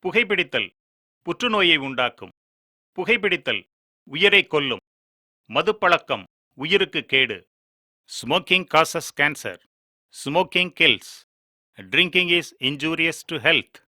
புகைப்பிடித்தல் புற்றுநோயை உண்டாக்கும். புகைப்பிடித்தல் உயிரை கொல்லும். மதுப்பழக்கம் உயிருக்கு கேடு. Smoking causes cancer. Smoking kills. Drinking is injurious to health.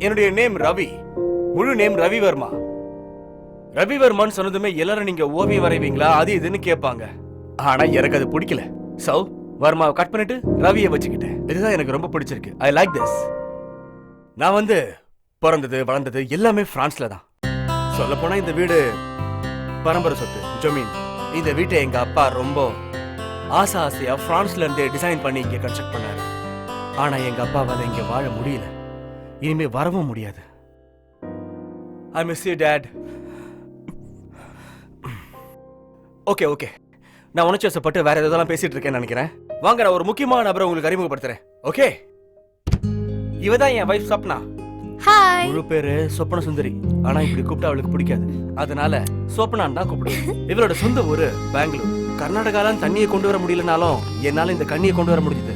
என்னுடைய நேம் ரவி. முழு நேம் ரவி வர்மா. ரவி வர்மான்னு சொன்னதுமே எல்லாரும் நீங்க ஓவியம் வரைவீங்களா அது இதுன்னு கேட்பாங்க. ஆனா எனக்கு அது பிடிக்கல. சோ வர்மாவை கட் பண்ணிட்டு ரவியை வச்சுக்கிட்டேன். இதுதான் எனக்கு ரொம்ப பிடிச்சிருக்கு. I like this. நான் பிறந்தது வளர்ந்தது எல்லாமே பிரான்ஸ்ல தான். சொல்ல போனா இந்த வீடு பரம்பரை சொத்து, ஜமீன். இந்த வீட்டை எங்க அப்பா ரொம்ப ஆசையா பிரான்ஸ்ல இருந்து டிசைன் பண்ணி இங்க கன்ஸ்ட்ரக்ட் பண்ணாரு. ஆனா எங்க அப்பாவால இங்க வாழ முடியல. இனிமே வரவும் முடியாது. I miss you, Dad. Okay நான் உணர்ச்சிவசப்பட்டு வேற ஏதெல்லாம் பேசிட்டு இருக்கேன்னு நினைக்கிறேன். வாங்க நான் ஒரு முக்கியமான நபரை உங்களுக்கு அறிமுகப்படுத்துறேன். ஓகே, இவதான் என் வைஃப் சப்னா. ஹாய். முழு பேரு சொப்பன சுந்தரி. ஆனா இப்படி கூப்பிட்டா அவளுக்கு பிடிக்காது. அதனால சொப்பனான்னு தான் கூப்பிடுவேன். இவளோட சொந்த ஊரு பெங்களூர். கர்நாடகால தண்ணியை கொண்டு வர முடியலனாலும் என்னால இந்த கண்ணியை கொண்டு வர முடியுது.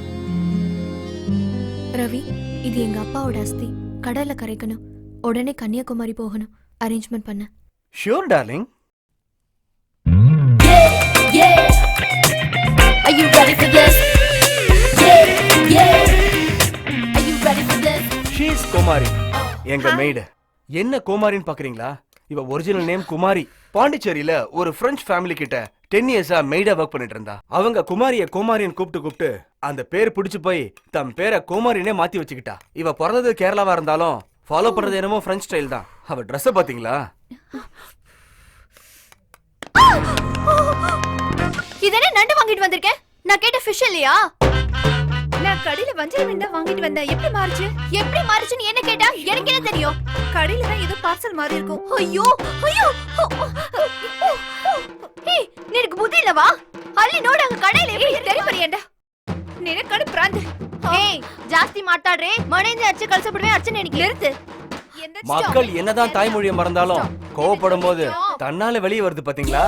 ரவி, இது எங்க அப்பாவோட அஸ்தி. கடல்ல கரைக்கணும். உடனே கன்னியாகுமரி போகணும். அரேஞ்ச்மெண்ட் பண்ண. Sure darling. Are you ready for this? Are you ready for this? She is குமாரி, எங்க மெய்டு. என்ன குமாரின்னு பாக்குறீங்களா? இவ ஒரிஜினல் நேம் குமாரி. பாண்டிச்சேரியில ஒரு பிரெஞ்சு ஃபேமிலி கிட்ட 10 இயர்ஸா மெய்டா ஒர்க் பண்ணிட்டு இருந்தா. அவங்க குமாரிய கோமாரின்னு கூப்பிட்டு அந்த பேர் பிடிச்சு போய் தம் பேரை கோமாரினே மாத்தி வச்சுக்கிட்டா. இவ பிறந்தது கேரளாவா இருந்தாலும் ஃபாலோ பண்றது என்னமோ பிரெஞ்சு ஸ்டைல் தான். அவ ட்ரெஸ் பாத்தீங்களா? இதென்ன நண்டு வாங்கிட்டு வந்திருக்கேன்? நான் கேட்ட ஃபிஷ் இல்லையா? நான் கடையில வஞ்சர மீன் தான் வாங்கிட்டு வந்தேன். எப்படி மாறுச்சுன்னு என்ன கேட்டா எனக்கு என்ன தெரியும்? கடையில தான் ஏதோ பார்சல் மாதிரி இருக்கும். ஐயோ ஐயோ, ஏய் நீருக்கு புத்தி இல்லவா? ಅಲ್ಲಿ ನೋಡು ಅங்க ಕಡೆಯಲ್ಲಿ தெரியுமா ನಿನಕಡೆ ಪ್ರಾಂತ ஏய் ಜಾಸ್ತಿ ಮಾತಾಡ್ರೆ ಮನೆಯಿಂದ ಅಚ್ಚೆ ಕಳ್ಸಬಿடுவேன். ಅಚ್ಚೆ ನಿನಗೆ ಇರುತ್ತೆ. மக்கள் என்னதான் தாய்மொழியை மறந்தாலும் கோவப்படும் போது தன்னால வெளியே வருது பாத்தீங்களா?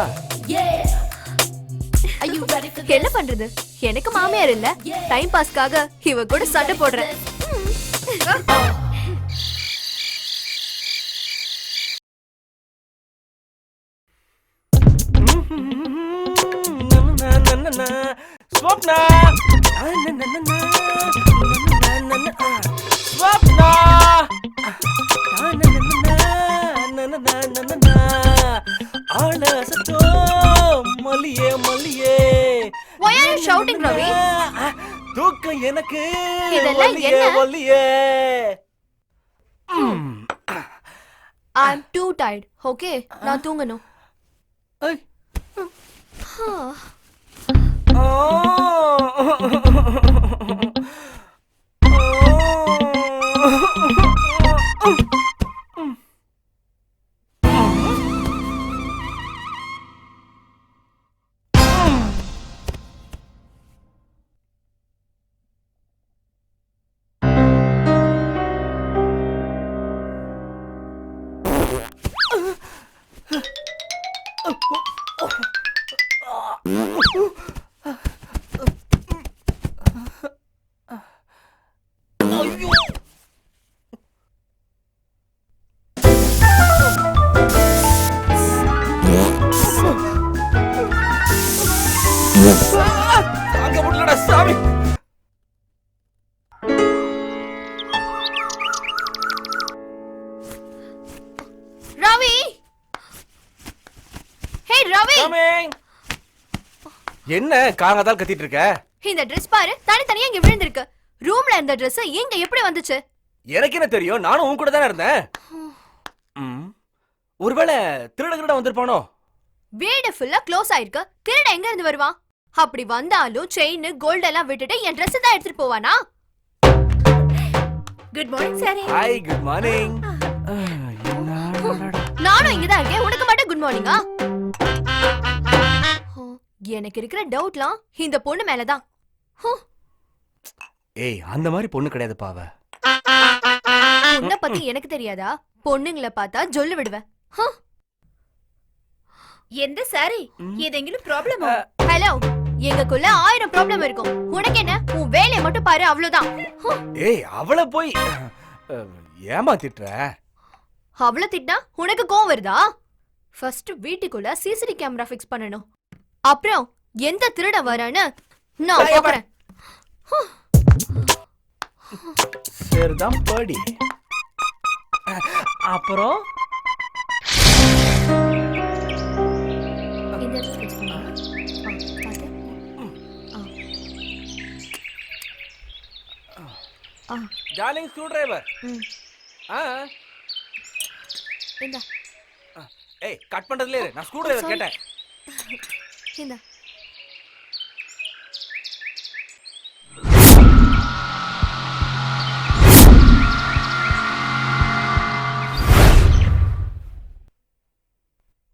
Are you ready for என்ன பண்றது? எனக்கு மாமியார் இல்ல. டைம் பாஸ்க்காக இவ கூட சண்டை போடுறேன். Swapna Swapna ஆலசத்தோ மல்லியே மல்லியே. Why are you shouting, Ravi? தூக்கம் எனக்கு இதெல்லாம் வல்லியே என்ன? வல்லியே. I'm too tired. Okay, நான் தூங்கணும். ஐ. தாங்க முடியலடா சாமி. Ravi! Hey, Ravi! Coming. என்ன காங்கதால் கத்திட்டு இருக்க? இந்த Dress பாரு, தனித்தனியா இங்க விழுந்திருக்கு. ரூம்ல இருந்த Dress இங்க எப்படி வந்துச்சு? எனக்கு என்ன தெரியும்? நானும் உன் கூட தானே இருந்தேன். ஒருவேளை திருடங்கட வந்திருப்பானோ? வீடு ஃபுல்லா க்ளோஸ் ஆயிருக்கு. திருட எங்க இருந்து வருவான்? அப்படி வந்தாலும் செயின் கோல்ட் எல்லாம் விட்டுட்டு என் Dress தான் எடுத்துட்டு போவானா? Good morning sir. Hi, good morning. நானும் இங்க தான் இருக்கேன். உனக்கு மட்டும் குட் மார்னிங்கா? எனக்கு இருக்கிற டவுட்லாம் இந்த பொண்ணு மேலதான். ஏய், அந்த மாதிரி பொண்ணு கிடையாது பாவ. உன்னை பத்தி எனக்கு தெரியாதா? பொண்ணுங்களை பார்த்தா ஜொல்லு விடுவேன். எந்த சாரி? ஏதெങ്കിലും ப்ராப்ளமா? ஹலோ, எங்களுக்குள்ள 1000 ப்ராப்ளம் இருக்கும். உனக்கு என்ன? உன் வேலையை மட்டும் பாரு, அவ்வளவுதான். ஏய், அவளை போய் ஏமாத்திட்ட. அவளை திட்டினா உனக்கு கோவம் வருதா? ஃபர்ஸ்ட் வீட்டுக்குள்ள சிசிடி கேமரா ஃபிக்ஸ் பண்ணணும். அப்புறம் எந்த திருட வரான்னு நான் பாக்குறேன். சரிதான் படி. அப்புறம் இந்த இடத்துல ஃபிக்ஸ் பண்ணுங்க. Darling screw driver. இந்த ஏய், கட் பண்றதுல இரு. நான் ஸ்க்ரூ டிரைவர் கேட்டேன். இந்த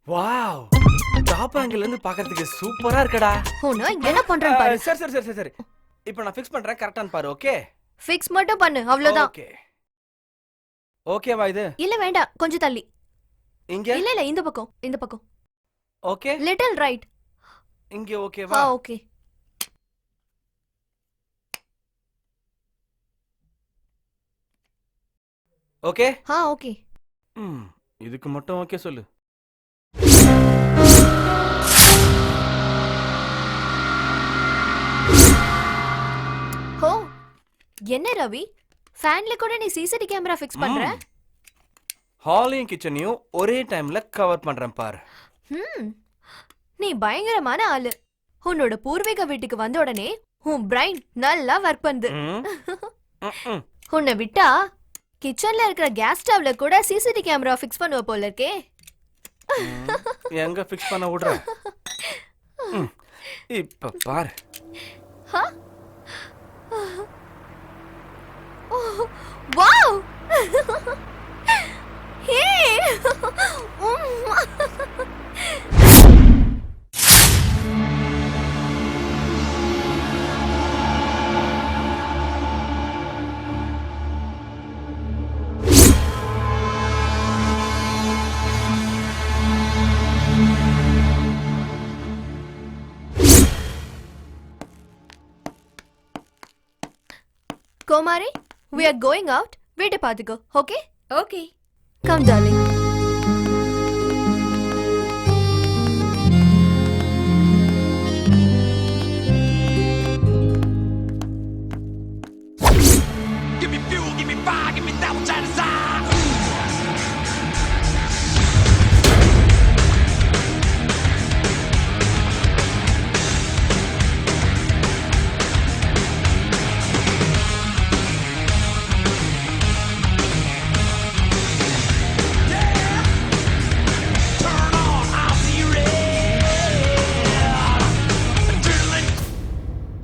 வாவ், டாப் ஆங்கிள் இருந்து பார்க்கிறதுக்கு சூப்பரா இருக்கடா. உன்ன என்ன பண்றேன்னு பாரு. சரி சரி சரி சரி. இப்போ நான் ஃபிக்ஸ் பண்றேன், கரெக்டான்னு பாரு. ஓகே, ஃபிக்ஸ் மட்டும் பண்ணு, அவ்வளவுதான். ஓகே. ஓகேவா இது? இல்ல வேண்டாம், கொஞ்சம் தள்ளி. இங்க? இல்ல இல்ல, இந்த பக்கம், இந்த பக்கம். ஓகே. Little right. இங்க ஓகேவா? ஓகே. ஓகே. ஓகே. இதுக்கு மட்டும் ஓகே சொல்லு. ஓ, என்ன ரவி, ஃபேன்ல கூட நீ சிசிடி கேமரா ஃபிக்ஸ் பண்ற? ஹாலையும் கிச்சனையும் ஒரே டைம்ல கவர் பண்றேன் பாரு. நீ பயங்கரமான ஆளு. உன்னோட பூர்வீக வீட்டுக்கு வந்த உடனே உன் பிரைன் நல்லா ஒர்க் பண்ணுது. உன்னை விட்டா கிச்சன்ல இருக்கிற கேஸ் ஸ்டவ்ல கூட சிசிடி கேமரா ஃபிக்ஸ் பண்ணுவ போல இருக்கே. எங்க ஃபிக்ஸ் பண்ண விடுற? இப்ப பாரு. வாவ்! ஹே! கோமாரி, we are going out. வீட்டை பாத்துக்கோ, okay? Okay. Come, darling. Give me fuel, give me fire, give me that which I desire. Turn on, I'll see red. Adrenaline.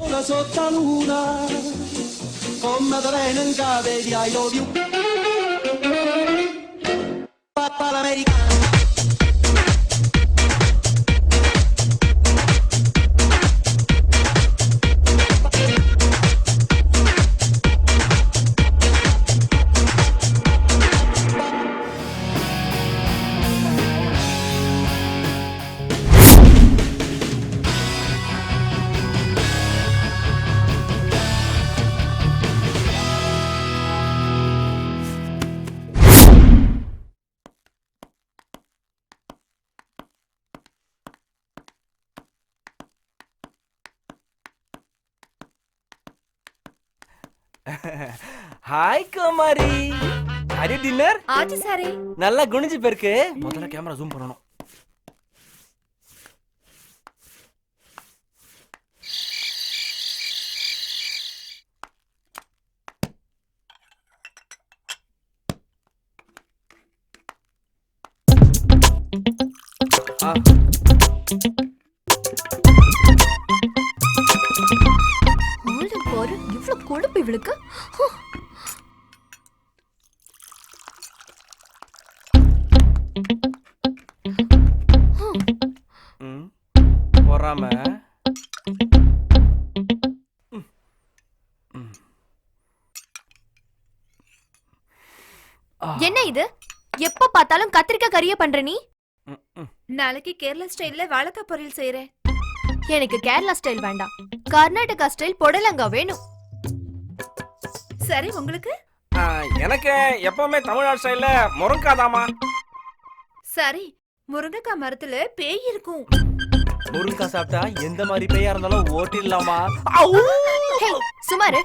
Una sotto luna, come treno cave di I love you. Papà l'America. Hi Kumari. அடி dinner ஆச்சு சாரே. நல்லா குனிஞ்சு போயிருக்கு. முதல்ல camera zoom பண்ணணும். Already பாரு, இவ்ளோ கொழுப்பு இவளுக்கு. பொறாம. என்ன இது? எப்ப பார்த்தாலும் கத்திரிக்காய் கறிய பண்ற நீ? நாளைக்கு கேரளா ஸ்டைல்ல வாழைக்காய் பொரியல் செய்றேன். எனக்கு கேரளா ஸ்டைல் வேண்டாம், கர்நாடகா ஸ்டைல் பொடலங்காய் வேணும். சரி, உங்களுக்கு? எனக்கு எப்பவுமே தமிழ்நாடு ஸ்டைல்ல முருங்காதாமா. சரி, முருங்கைக்காய் மரத்துல பேய் இருக்கும். முருங்காய் சாப்பிட்டா எந்த மாதிரி பேயா இருந்தாலும் ஓட்டிடலாமா? ஹே, சுமாரு,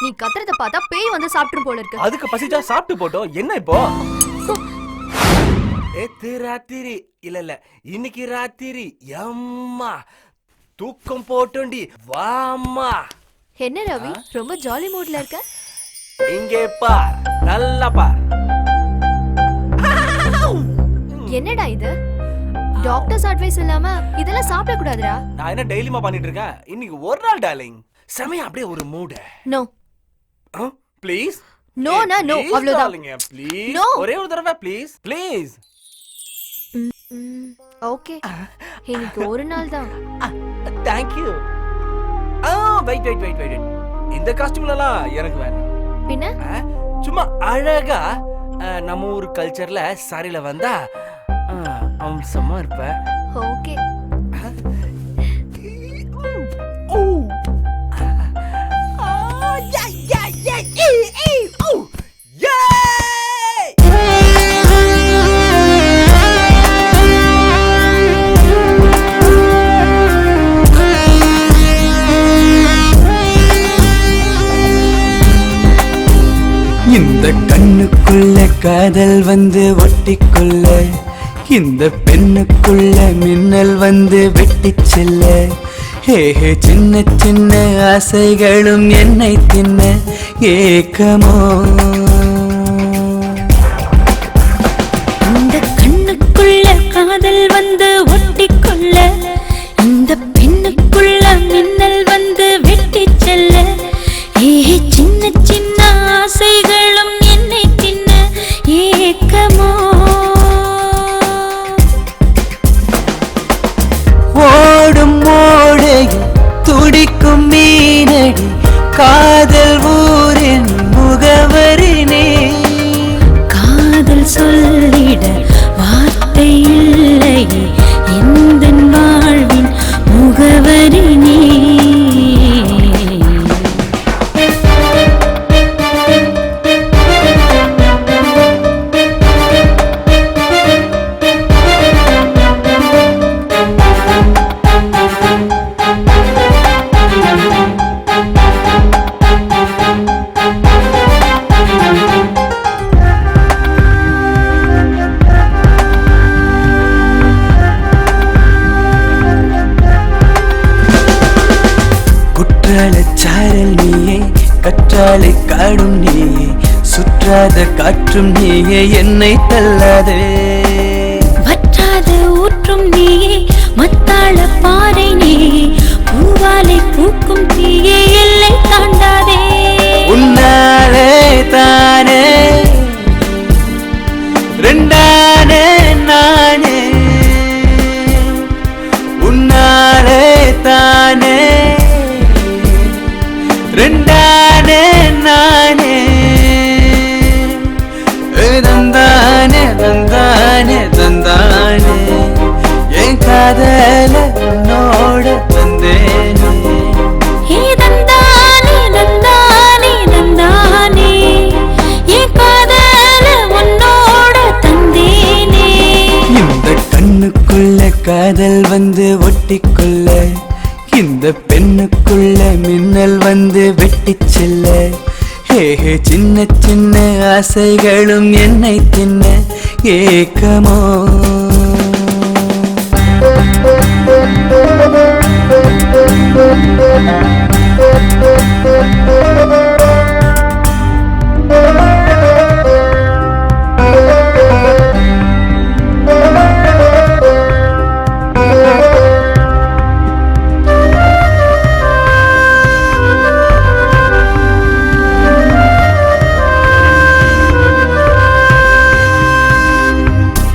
நீ கத்துறத பார்த்தா பேய் வந்து சாப்பிட்டு போல இருக்கு. அதுக்கு பசிச்சா சாப்பிட்டு போட்டோம். என்ன இப்போ? ஏத்து ராத்திரி இல்ல இன்னைக்கு ராத்திரி அம்மா தூக்கம் போட்டோண்டி வாம்மா. என்ன ரவி, ரொம்ப ஜாலி மூட்ல இருக்க? இங்கே பார், நல்லா பார். என்னடா இது? டாக்டர்ஸ் அட்வைஸ் இல்லாம இதெல்லாம் சாப்பிட கூடாதுடா. நான் என்ன டெய்லிமா பண்ணிட்டு இருக்கேன்? இன்னைக்கு ஒரு நாள் டார்லிங். சமயம் அப்படியே ஒரு mood. No please. No no no, அவ்வளவுதான். Please, No. ஒரே ஒரு தடவை ப்ளீஸ் ப்ளீஸ். ஓகே, இன்னைக்கு ஒரு நாள் தான். Thank you. வெயிட். இந்த காஸ்டியூம்லாம் எனக்கு வேண்டாம். பின்ன சும்மா அழகா நம்ம ஊர் கல்ச்சர்ல சாரில வந்தா அம்சமா இருப்ப. ஓகே. இந்த கண்ணுக்குள்ள காதல் வந்து ஒட்டிக்கொள்ள, இந்த பெண்ணுக்குள்ள மின்னல் வந்து வெட்டிச் செல்ல, ஏஹே சின்ன சின்ன ஆசைகளும் என்னை தின்ன ஏக்கமோ. இந்த கண்ணுக்குள்ள காதல் வந்து ஒட்டிக்கொள்ள, இந்த பெண்ணுக்குள்ள மின்னல் வந்து வெட்டிச் செல்ல, சின்ன சின்ன ஆசைகளும் என்னை தின்ன ஏக்கமோ. ஓடும் ஓடையில் துடிக்கும் மீனடி காதல் ஊரின் முகவரினே. காதல் சொல்லிட வார்த்தை இல்லையே, எந்தன் வாழ்வின் முகவரி நீ. குற்றாலச்சாரல் நீயே கற்றாழை காடும் நீயே சுற்றாத காற்றும் நீயே என்னை தள்ளாதே வற்றாத ஊற்றும் நீயே மத்தாள பாறை நீயே பூவாலை பூக்கும் தீயே எல்லை தாண்டாதே உன்னாலே தானே ரெண்டானே நானே உன்னாலே தானே ரெண்டானே நானே தந்தானே தந்தானே தந்தானே என் காதல உன்னோட தந்தேனே ஹே தந்தானே தந்தானே தந்தானே என் காதல உன்னோட தந்தேனே இந்த கண்ணுக்குள்ள காதல் வந்து ஒட்டிக்கொள்ள இந்த பெண்ணுக்குள்ள மின்னல் வந்து வெட்டிச் செல்ல ஹே சின்ன சின்ன ஆசைகளும் என்னை தின்ன ஏக்கமோ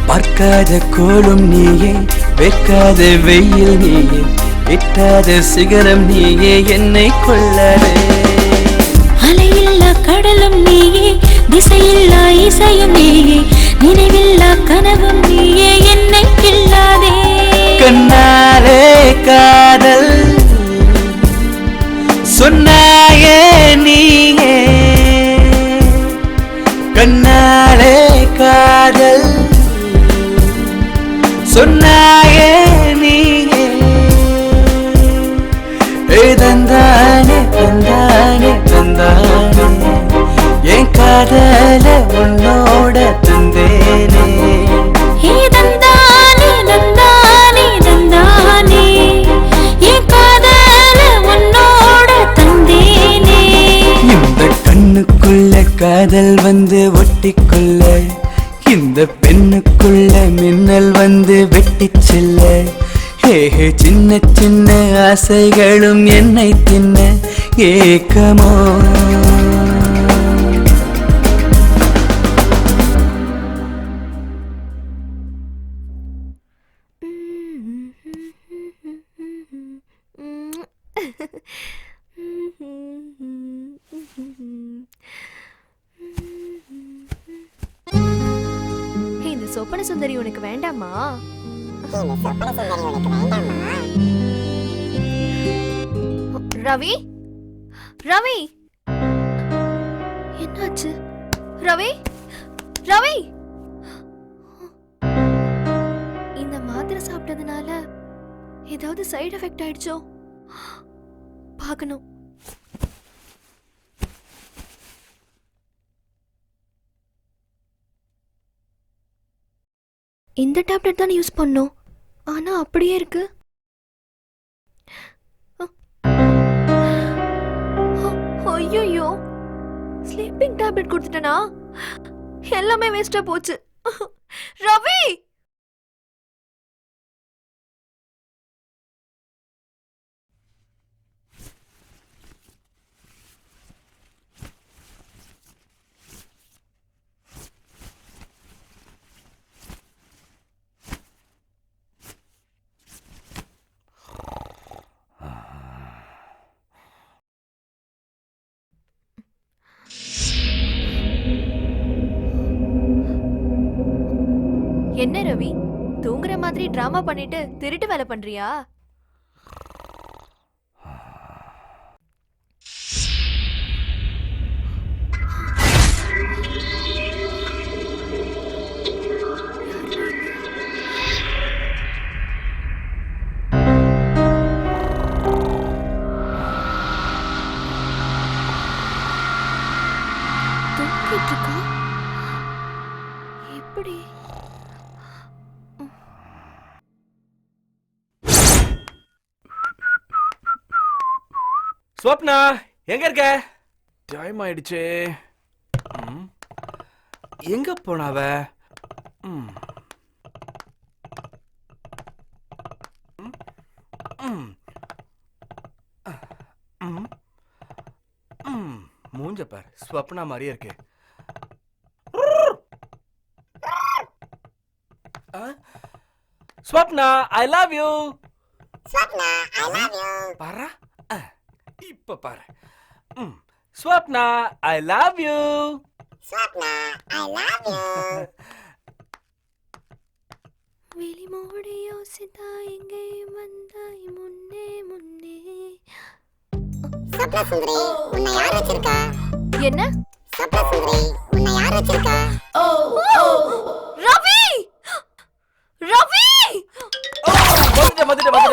பார்க்காத கோலும் நீயே வெக்காத வெயில் நீயே எட்டாத சிகரம் நீயே என்னை கொள்ளாதே அலையில்லா கடலும் நீயே திசையில்லா இசையும் நீயே நினைவில்லா கனவும் நீயே என்னை கிள்ளாதே கண்ணாலே காதல் சொன்னாயே நீயே கண்ணாலே காதல் சொன்னாயே நீயே தந்தானே தந்தானே தந்தானே என் காதல உன்னோட தந்தேனே ஹே தந்தானே தந்தானே தந்தானே என் காதல உன்னோட தந்தேனே இந்த கண்ணுக்குள்ள காதல் வந்து ஒட்டிக்கொள்ள இந்த பெண்ணுக்குள்ள மின்னல் வந்து வெட்டிச் செல்ல ஹே சின்ன சின்ன ஆசைகளும் என்னை தின்ன ஏக்கமோ இந்த சொப்பன சுந்தரி உனக்கு வேண்டாமா? ரவி ரவி என்னாச்சு? ரவி ரவி இந்த மாத்திரை சாப்பிட்டதுனால ஏதாவது சைடு எஃபெக்ட் ஆயிடுச்சோ? பார்க்கணும். இந்த டேப்லெட் தான் யூஸ் பண்ணோம், ஆனா அப்படியே இருக்கு. ஐயோ, ஸ்லீப்பிங் டேப்லெட் கொடுத்துட்டனா? எல்லாமே வேஸ்டா போச்சு. ரவி என்ன ரவி, தூங்குற மாதிரி டிராமா பண்ணிட்டு திருட்டு வேலை பண்றியா? தூங்கிட்டு இருக்கா? எப்படி? ஸ்வப்னா எங்க இருக்க? டைம் ஆயிடுச்சு. எங்க போனாவ? மூஞ்ச பார், ஸ்வப்னா மாதிரியே இருக்கு. Swapna I love you. Swapna, I love you. பாரா, இப்ப பாரு. Swapna I love you. Swapna, I love you. வெளிமோடி யோசித்தா எங்கே வந்தாய் முன்னே முன்னே. Swapna Sundari, உன்னை யார் வச்சிருக்கா? என்ன? Swapna Sundari, உன்னை யார் வச்சிருக்கா? ரவி! ரவி!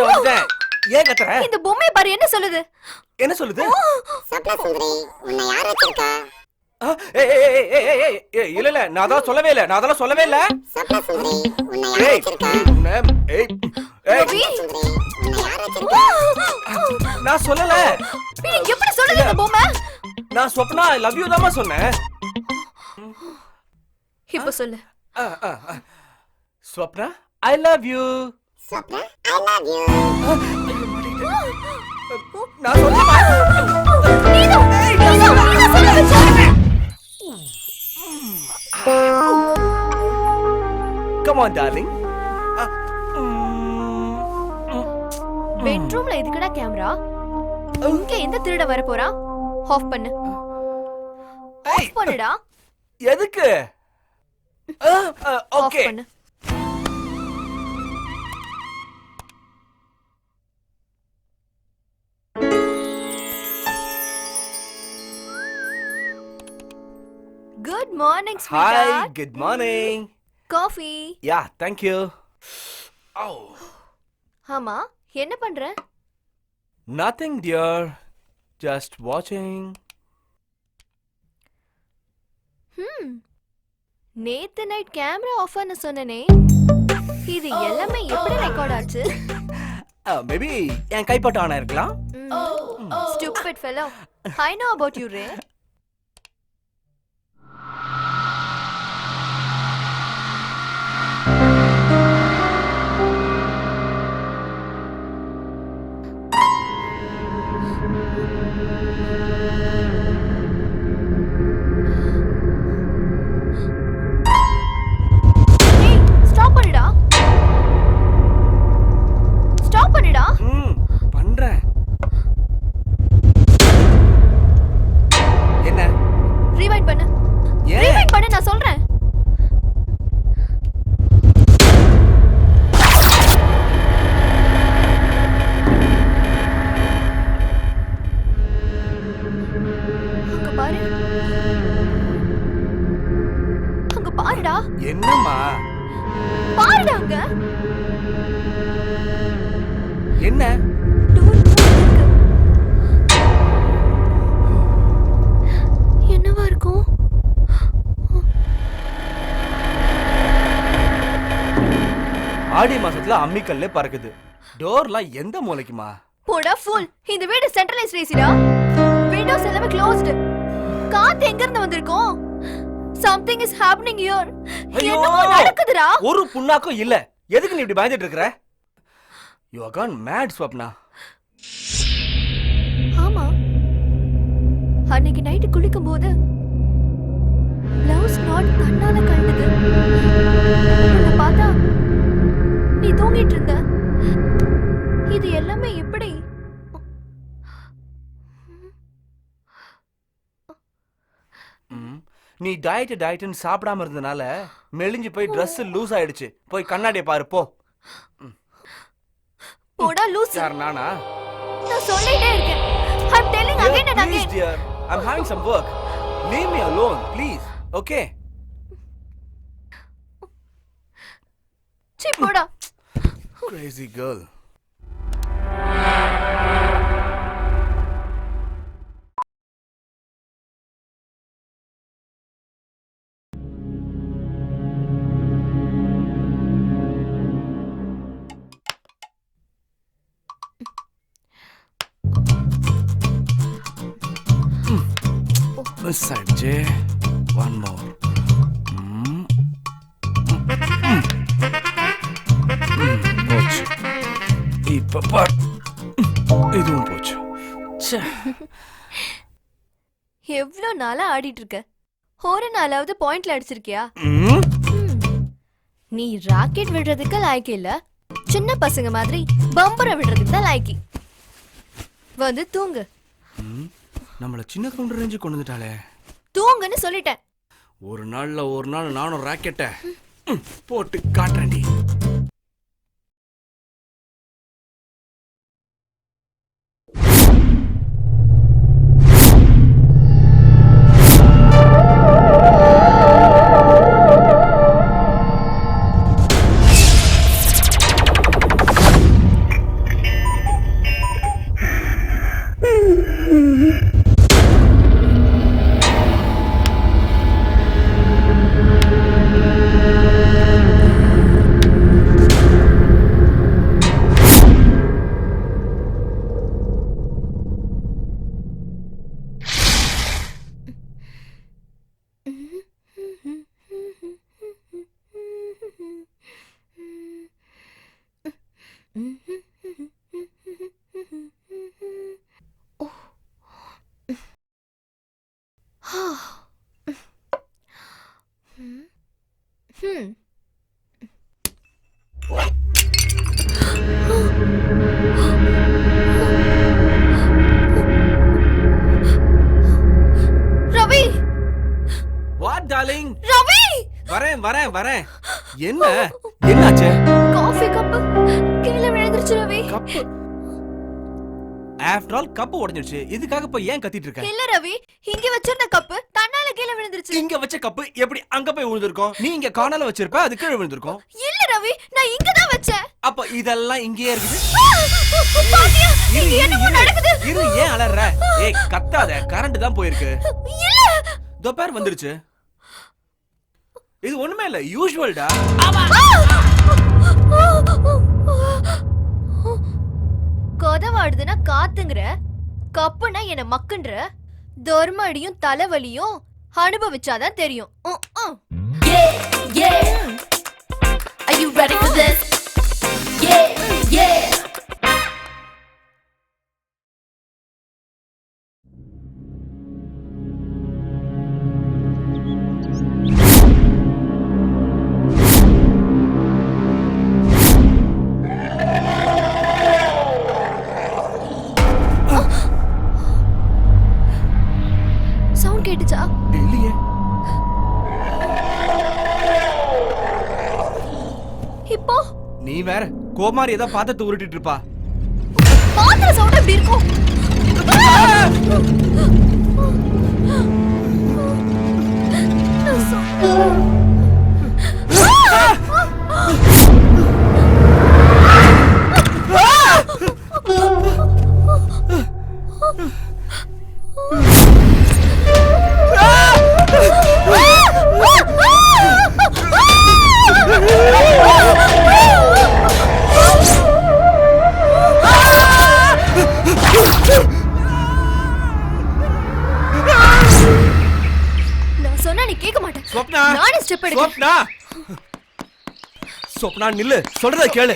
வந்துட்டேன். ஏன் கத்துற? இந்த பொம்மை பாரு என்ன சொல்லுது? என்ன சொல்லுது? Swapna Sundari, உன்னை யார் வச்சிருக்கா? இல்ல நான் அதெல்லாம் சொல்லவே இல்ல. Swapna Sundari, உன்னை யார் வச்சிருக்கா? ரவி! Sundari, உன்னை யார் வச்சிருக்கா? நான் சொல்லல. எப்படி சொல்லுது இந்த பொம்மை? நான் ஸ்வப்னா ஐ லவ் யூ தான் சொன்னேன். இப்ப சொல்லு. Swapna I love you. Swapna, I love you. நான் சொல்றேன். நீதான் சொல்ல வச்ச. Come on darling. பெட்ரூம்ல எதுக்குடா கேமரா? இங்க எந்த திருட வர போறா? ஆஃப் பண்ணு. ஆஃப் பண்ணுடா. எதுக்கு? Off okay. பண்ணு. Good morning, Hi, sweetheart. good morning. Coffee. Yeah, thank you. Oh, ஆமா, என்ன பண்ற? nothing dear. Just watching. நேத்து நைட் கேமரா ஆஃப் பண்ண சொன்னனே. இது எல்லாமே எப்படி ரெக்கார்ட் ஆச்சு? Maybe என் கைப்பட்ட ஆனா இருக்கலாம். Stupid fellow. I know about you, Ray. பண்றேன். என்ன? ரீவைண்ட் பண்ணு. ஏன்? ரீவைண்ட் பண்ணு நான் சொல்றேன். அங்க பாரு. அங்க பாருடா. என்னம்மா? பாருடா அங்க. என்ன? டோர் மூடிருக்கு. என்னவா இருக்கும்? ஆடி மாசத்துல அம்மிக்கல்லே பறக்குது. டோர்லாம் எந்த மூலைக்குமா? போடா ஃபூல். இந்த வீடு சென்ட்ரலைஸ்ட் ஏசிடா. விண்டோஸ் எல்லாமே க்ளோஸ்ட். காத்து எங்க இருந்து வந்திருக்கும்? Something is happening here. என்னமோ நடக்குதுடா. ஒரு புண்ணாக்கும் இல்ல. எதுக்கு நீ இப்படி பயந்துட்டு இருக்கற? You are gone mad, Swapna. ஆமா. அன்னைக்கு நைட் குளிக்கும்போது ப்ளவுஸ் நாட் தன்னால கழண்டுது. உன்னை பார்த்தா நீ தூங்கிட்டு இருந்த. இது எல்லாமே எப்படி? நீ டயட்னு சாப்பிடாம இருந்தனால மெலிஞ்சு போய் Dress லூஸ் ஆயிடுச்சு. போய் கண்ணாடியை பாரு போ. போடா லூஸ். யார் நானா? நான் சொல்லிட்டே இருக்கேன். I'm telling again and Please again. dear, I'm having some work. Leave me alone, please. Okay? சீ போடா. Crazy girl. மிஸ் ஆயிடுச்சு. One more. போச்சு. இப்ப பார், இதுவும் போச்சு. ச்சே. எவ்வளவு நாளா ஆடிட்டு இருக்க? ஒரு நாளாவது பாயிண்ட்ல அடிச்சிருக்கியா? ம், நீ ராக்கெட் விடுறதுக்கு லாய்க்கு இல்ல, சின்ன பசங்க மாதிரி பம்பர விடுறதுக்கு தான் லாய்க்கி. வந்து தூங்கு. நம்மள சின்ன கவுண்டர் ரேஞ்சு கொண்டு வந்துட்டாளே. தூங்குன்னு சொல்லிட்டேன். ஒரு நாள் நானும் ராக்கெட்டை போட்டு காட்டுறேன்டி. Ravi, what darling? ரவி, வரேன். என்ன என்னாச்சு? காஃபி கப்பு கீழே விழுந்துருச்சு Ravi. Cup after all cup உடைஞ்சிருச்சு. இதுக்காக போய் ஏன் கத்திட்டு இருக்க? இல்ல ரவி, இங்க வச்சிருந்த கப்பு தன்னால கீழே விழுந்துருச்சு. இங்க வச்ச கப்பு எப்படி அங்க போய் விழுந்திருக்கும்? நீ இங்க கார்னர்ல வச்சிருப்ப, அது கீழே விழுந்திருக்கும். இல்ல ரவி, நான் இங்க தான் வச்சேன். அப்ப இதெல்லாம் இங்கேயே இருக்குது. பாத்தியா, இங்க என்னமோ நடக்குது. இரு, ஏன் அலறற? ஏய் கத்தாத, கரண்ட் தான் போயிருக்கு. இல்ல, தோப்பர் வந்துருச்சு. இது ஒண்ணுமே இல்ல, யூசுவல்டா. கதவாடுதுன்னா காத்துங்கற, கப்புனா என்ன மக்குன்ற. தர்மடியும் தலைவலியும் அனுபவிச்சாதான் தெரியும். Are you ready for this? Yeah. Sound கேட்டுச்சா? இல்லையே. இப்போ நீ வேற கோமாரி ஏதோ பாத்திரத்தை உருட்டிட்டு இருப்பா. பாத்திர சவுண்ட் எப்படி இருக்கும்? நான் சொன்னா நீ கேட்க மாட்டேன். சொப்னா, நானே ஸ்டெப் எடுக்கிறேன். சொப்னா நில்லு, சொல்றத கேளு.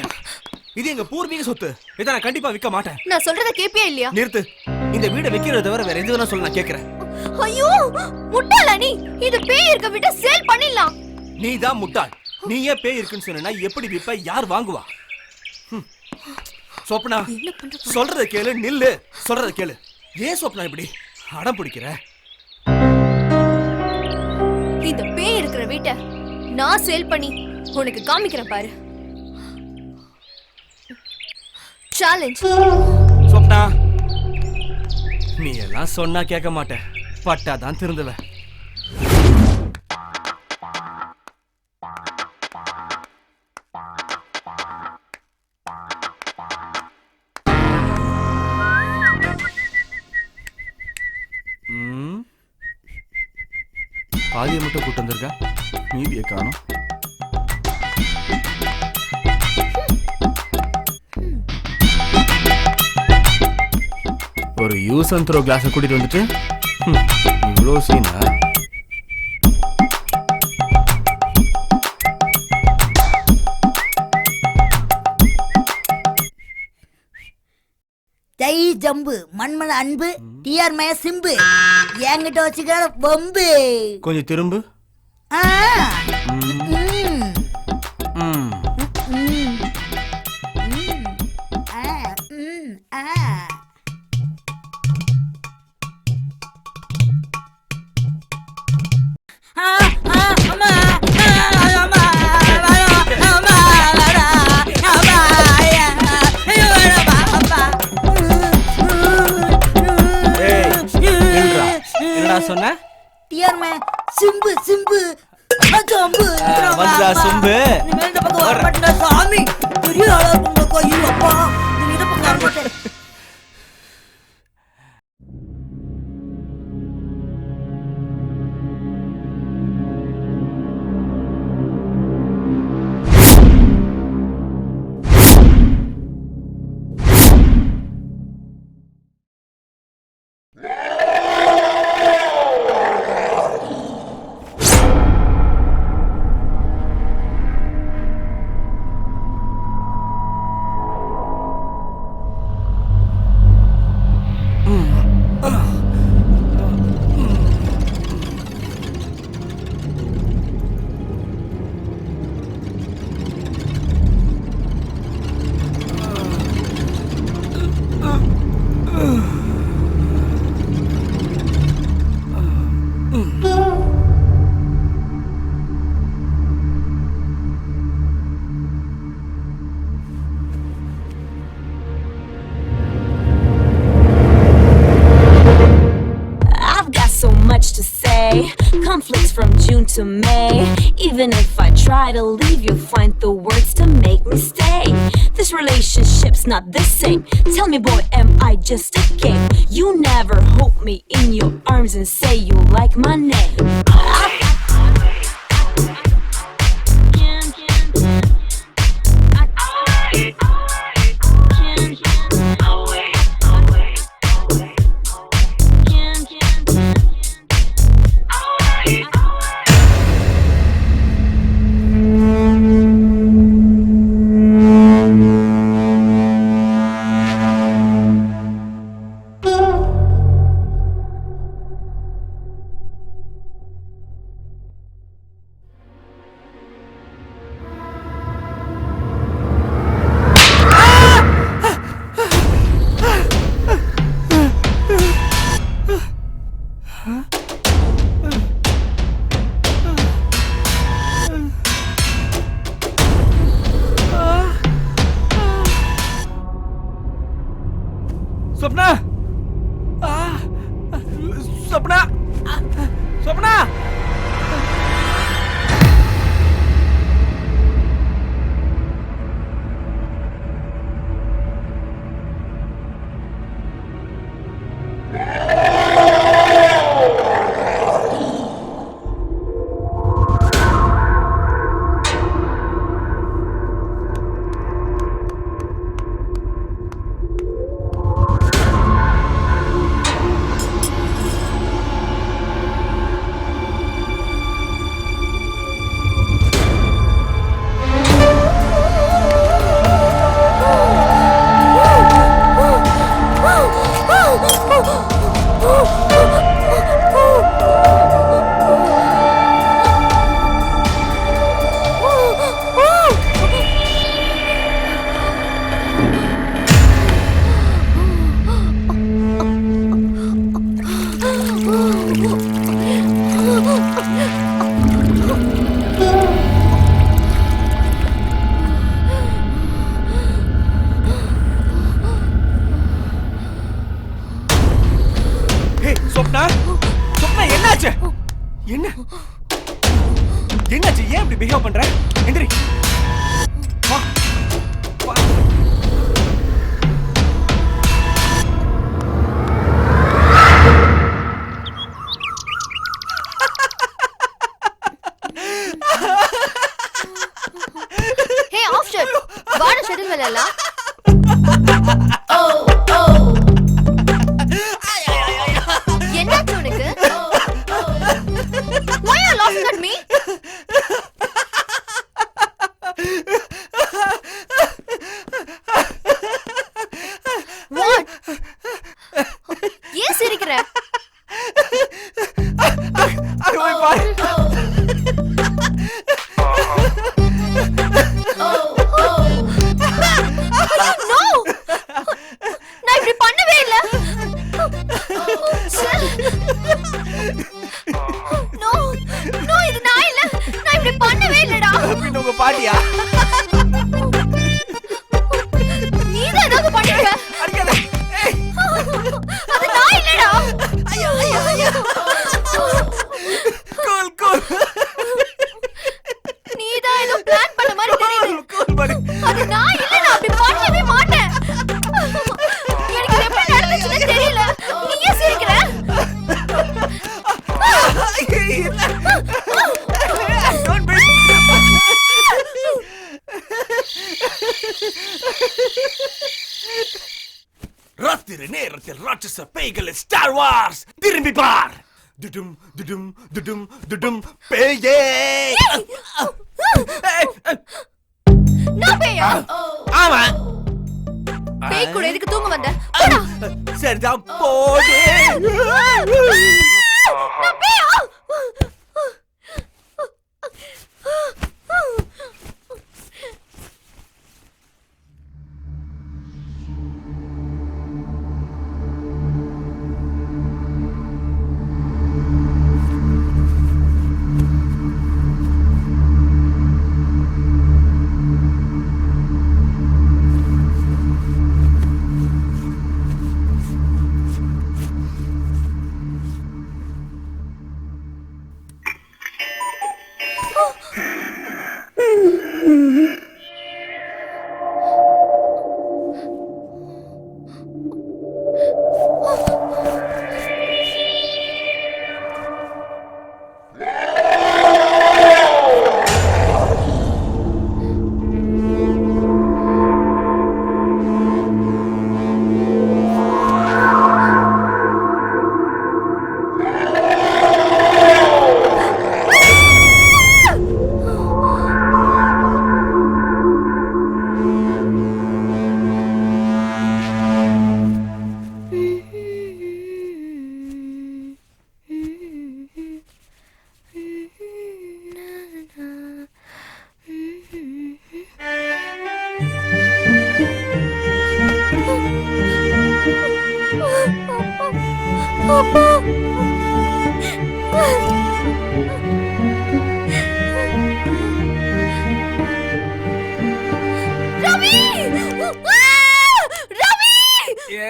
இது எங்க பூர்வீக சொத்து. இத நான் கண்டிப்பா விற்க மாட்டேன். நான் சொல்றத கேப்பியா இல்லையா? நிறுத்து. இந்த வீட விக்கிறத தவிர வேற எது வேணா சொல்ல, நான் கேக்குறேன். ஐயோ, முட்டாளா நீ? இது பேய் இருக்க விட சேல் பண்ணிடலாம். நீ தான் முட்டாள். நீ ஏன் பேய் இருக்குன்னு சொன்னா எப்படி விப்ப? யார் வாங்குவா? சொப்னா, சொல்றத கேளு. நில்லு, சொல்றத கேளு. ஏன் சொப்னா இப்படி அடம் பிடிக்கிற? இந்த பேய் இருக்கிற வீட்டை நான் சேல் பண்ணி உனக்கு காமிக்கிறேன் பாரு. சேலஞ்ச். சொப்னா, நீ எல்லாம் சொன்னா கேட்க மாட்ட. பட்டாதான் திருந்துவ. பாதியை மட்டும் கூட்டு வந்திருக்கா, மீதியை காணோம். ஒரு யூஸ் அண்ட் த்ரோ கிளாஸை கூட்டிட்டு வந்துட்டு இவ்வளோ சீனா? ஜெய் ஜம்பு மண்மல அன்பு டிஆர் மய சிம்பு என்கிட்ட வச்சுக்கிற பொம்பு. கொஞ்சம் திரும்பு. ஆ. ம். சொன்ன டிஆர் மய சிம்பு சிம்பு ஜம்பு வந்தா சொம்பு. இந்த பக்கம் வர மாட்டேன் சாமி. பெரிய ஆளா உங்க கோயில் அப்பா. இந்த பக்கம் வர மாட்டேன். Conflicts from June to May. Even if I try to leave, you'll find the words to make me stay. This relationship's not the same. Tell me, boy, am I just a game? You never hold me in your arms and say you like my name. Swapna Swapna Swapna Swapna Swapna என்னாச்சு என்னாச்சு ஏன் இப்படி behave பண்ற எந்திரி வா வா ஹே ஆஃப்ஷர் வாட schedule வெலல என்னாச்சு உனக்கு கூல் கூல் நீதான் ஏதோ பிளான் பண்ண மாதிரி தெரியுது. கூல் படி. அது நான் இல்ல, நான் அப்படி பண்ணவே மாட்டேன். எனக்கு இது எப்படி நடந்துச்சுன்னு தெரியல. நீ ஏன் சிரிக்கிற? Don't be. ராத்திரி நேரத்தில் ராட்சச பேய்களின் ஸ்டார் வார்ஸ் திரும்பி பார். துடும் துடும் துடும் துடும் பேயே. நான் பேயா? ஆமா. பேய் கூட எதுக்கு தூங்க வந்த? போடா. சரிதான் போடு. நான் பேயா?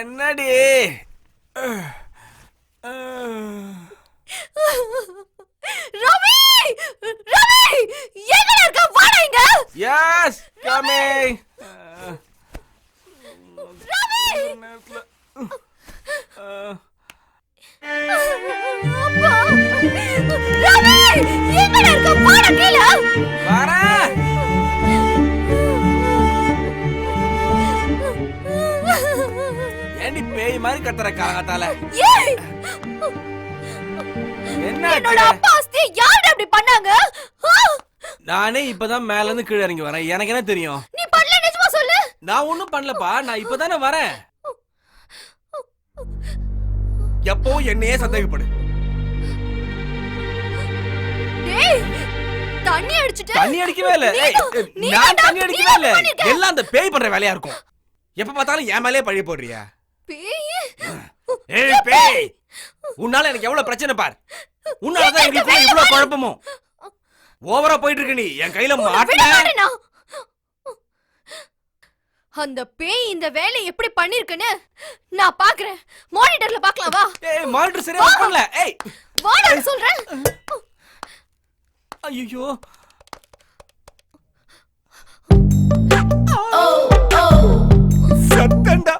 என்னடி? ரவி! ரவி! எங்கடா இருக்க? வாடா இங்க. Yes, coming. ரவி! அப்பா! ரவி! எங்கடா இருக்க? வாடா கீழ. வரேன். ஏண்டி பேய் மாதிரி கத்துற காலத்தால? ஏய்! என்னாச்சு? என்னோட அப்பா அஸ்தி யார் அப்படி பண்ணாங்க? நானே இப்பதான் மேல இருந்து கீழ இறங்கி வரேன். எனக்கு என்ன தெரியும்? நீ பண்ணல, நிஜமா சொல்லு. நான் ஒண்ணும் பண்ணலப்பா. நான் இப்பதானே வரேன். எப்போ என்னையே சந்தேகப்படு. டேய், தண்ணி அடிச்சிட்டு. தண்ணி அடிக்கவே இல்ல. நான் தண்ணி அடிக்கவே இல்ல. எல்லாம் அந்த பேய் பண்ற வேலையா இருக்கும். எப்ப பார்த்தாலும் என் மேலே பழி போடுறியா? பேய்? ஏய் பேய், உன்னால எனக்கு எவ்வளவு பிரச்சனை பார். உன்னாலதான் எங்களுக்கு இவ்வளவு குழப்பமும். ஓவரா போயிட்டு இருக்க நீ. என் கையில மாட்டல. அந்த பேய் இந்த வேலை எப்படி பண்ணிருக்குன்னு நான் பாக்குறேன். மானிட்டர்ல பார்க்கலாம் வா. ஏய் மானிட்டர் சரியா ஒர்க் பண்ணல. ஏய் வாடா சொல்றேன். ஐயோ. சத்தண்டா.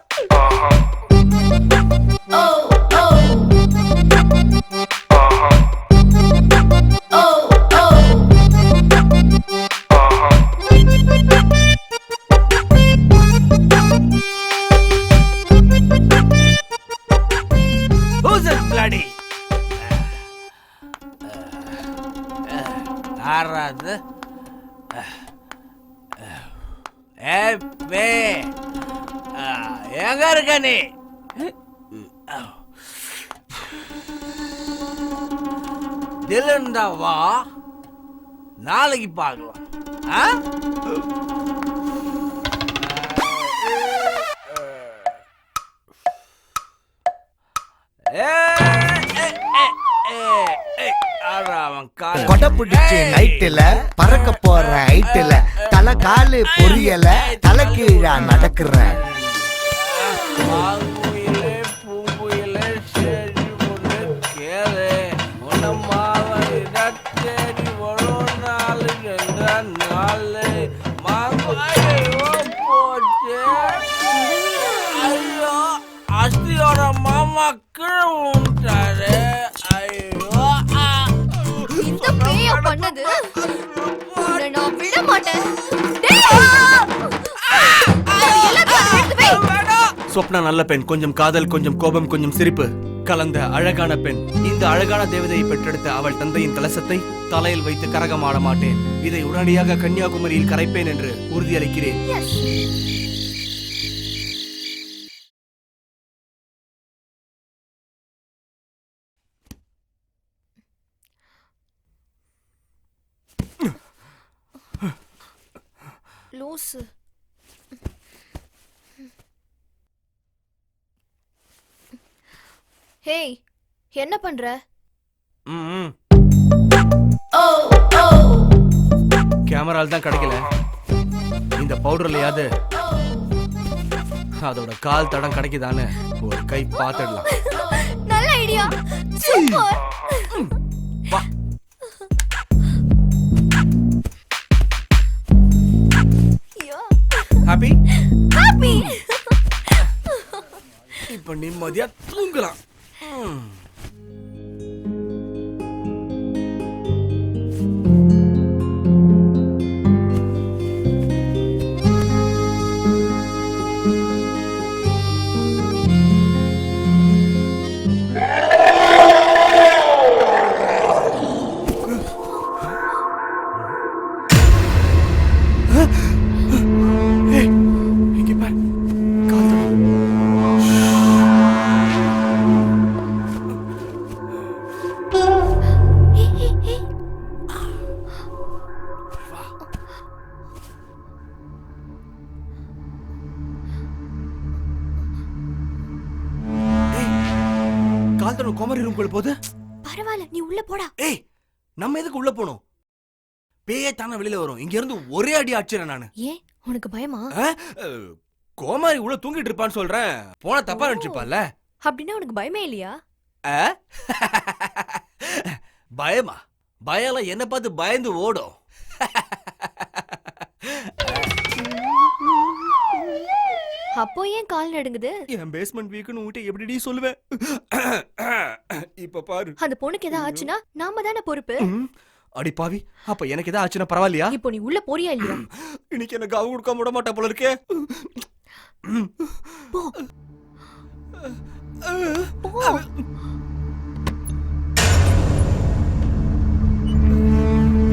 Who's that bloody? ஆறாது. ஏய் பே, எங்க இருக்க நீ? திலண்டா வா, நாளைக்கு பார்க்கலாம். கொடை பிடிச்சு நைட்டுல பறக்க போற ஹைட்டுல தலை காலு பொரியல தலை கீழா நடக்கிறேன். மாட்டேன். டேய்! எல்லாத்தையும் எடுத்து வை. சொப்னா நல்ல பெண், கொஞ்சம் காதல், கொஞ்சம் கோபம், கொஞ்சம் சிரிப்பு கலந்த அழகான பெண். இந்த அழகான தேவதையை பெற்றெடுத்த அவள் தந்தையின் கலசத்தை தலையில் வைத்து கரகம் ஆட மாட்டேன். இதை உடனடியாக கன்னியாகுமரியில் கரைப்பேன் என்று உறுதியளிக்கிறேன். லூசு. ஹேய், என்ன பண்ற? கேமரால தான் கிடைக்கல. இந்த பவுடர்லயாவது அதோட கால் தடம் கிடைக்குதான்னு ஒரு கை பார்த்துடலாம். நல்ல ஐடியா. சூப்பர். Happy happy. இப்ப நிம்மதியா தூங்கலாம். கோமரி ரூம் போது பரவாயில்ல, நீ உள்ள போடா. ஏய், நம்ம எதுக்கு உள்ள போனோம்? பேயே தானே வெளியில வரும். இங்க இருந்து ஒரே அடி அடிச்சிரேன் நானு. ஏன், உனக்கு பயமா? கோமாரி உள்ள தூங்கிட்டு இருப்பான்னு சொல்றேன். போனா தப்பா நினைச்சுப்பால. அப்படின்னா உனக்கு பயமே இல்லையா? பயமா? பயல என்ன பார்த்து பயந்து ஓடும். அப்போ ஏன் கால் நடுங்குது? என் பேஸ்மெண்ட் வீக்குன்னு உன்கிட்ட எப்படிடி சொல்லுவேன்? இப்ப பாரு. அந்த பொண்ணுக்கு ஏதாவது ஆச்சுன்னா நாம தானே பொறுப்பு. அடி பாவி, அப்ப எனக்கு ஏதாவது ஆச்சுன்னா பரவாயில்லையா? இப்போ நீ உள்ள போறியா இல்லையா? இன்னைக்கு எனக்கு அவ கொடுக்க விட மாட்டா போல இருக்கே. போ.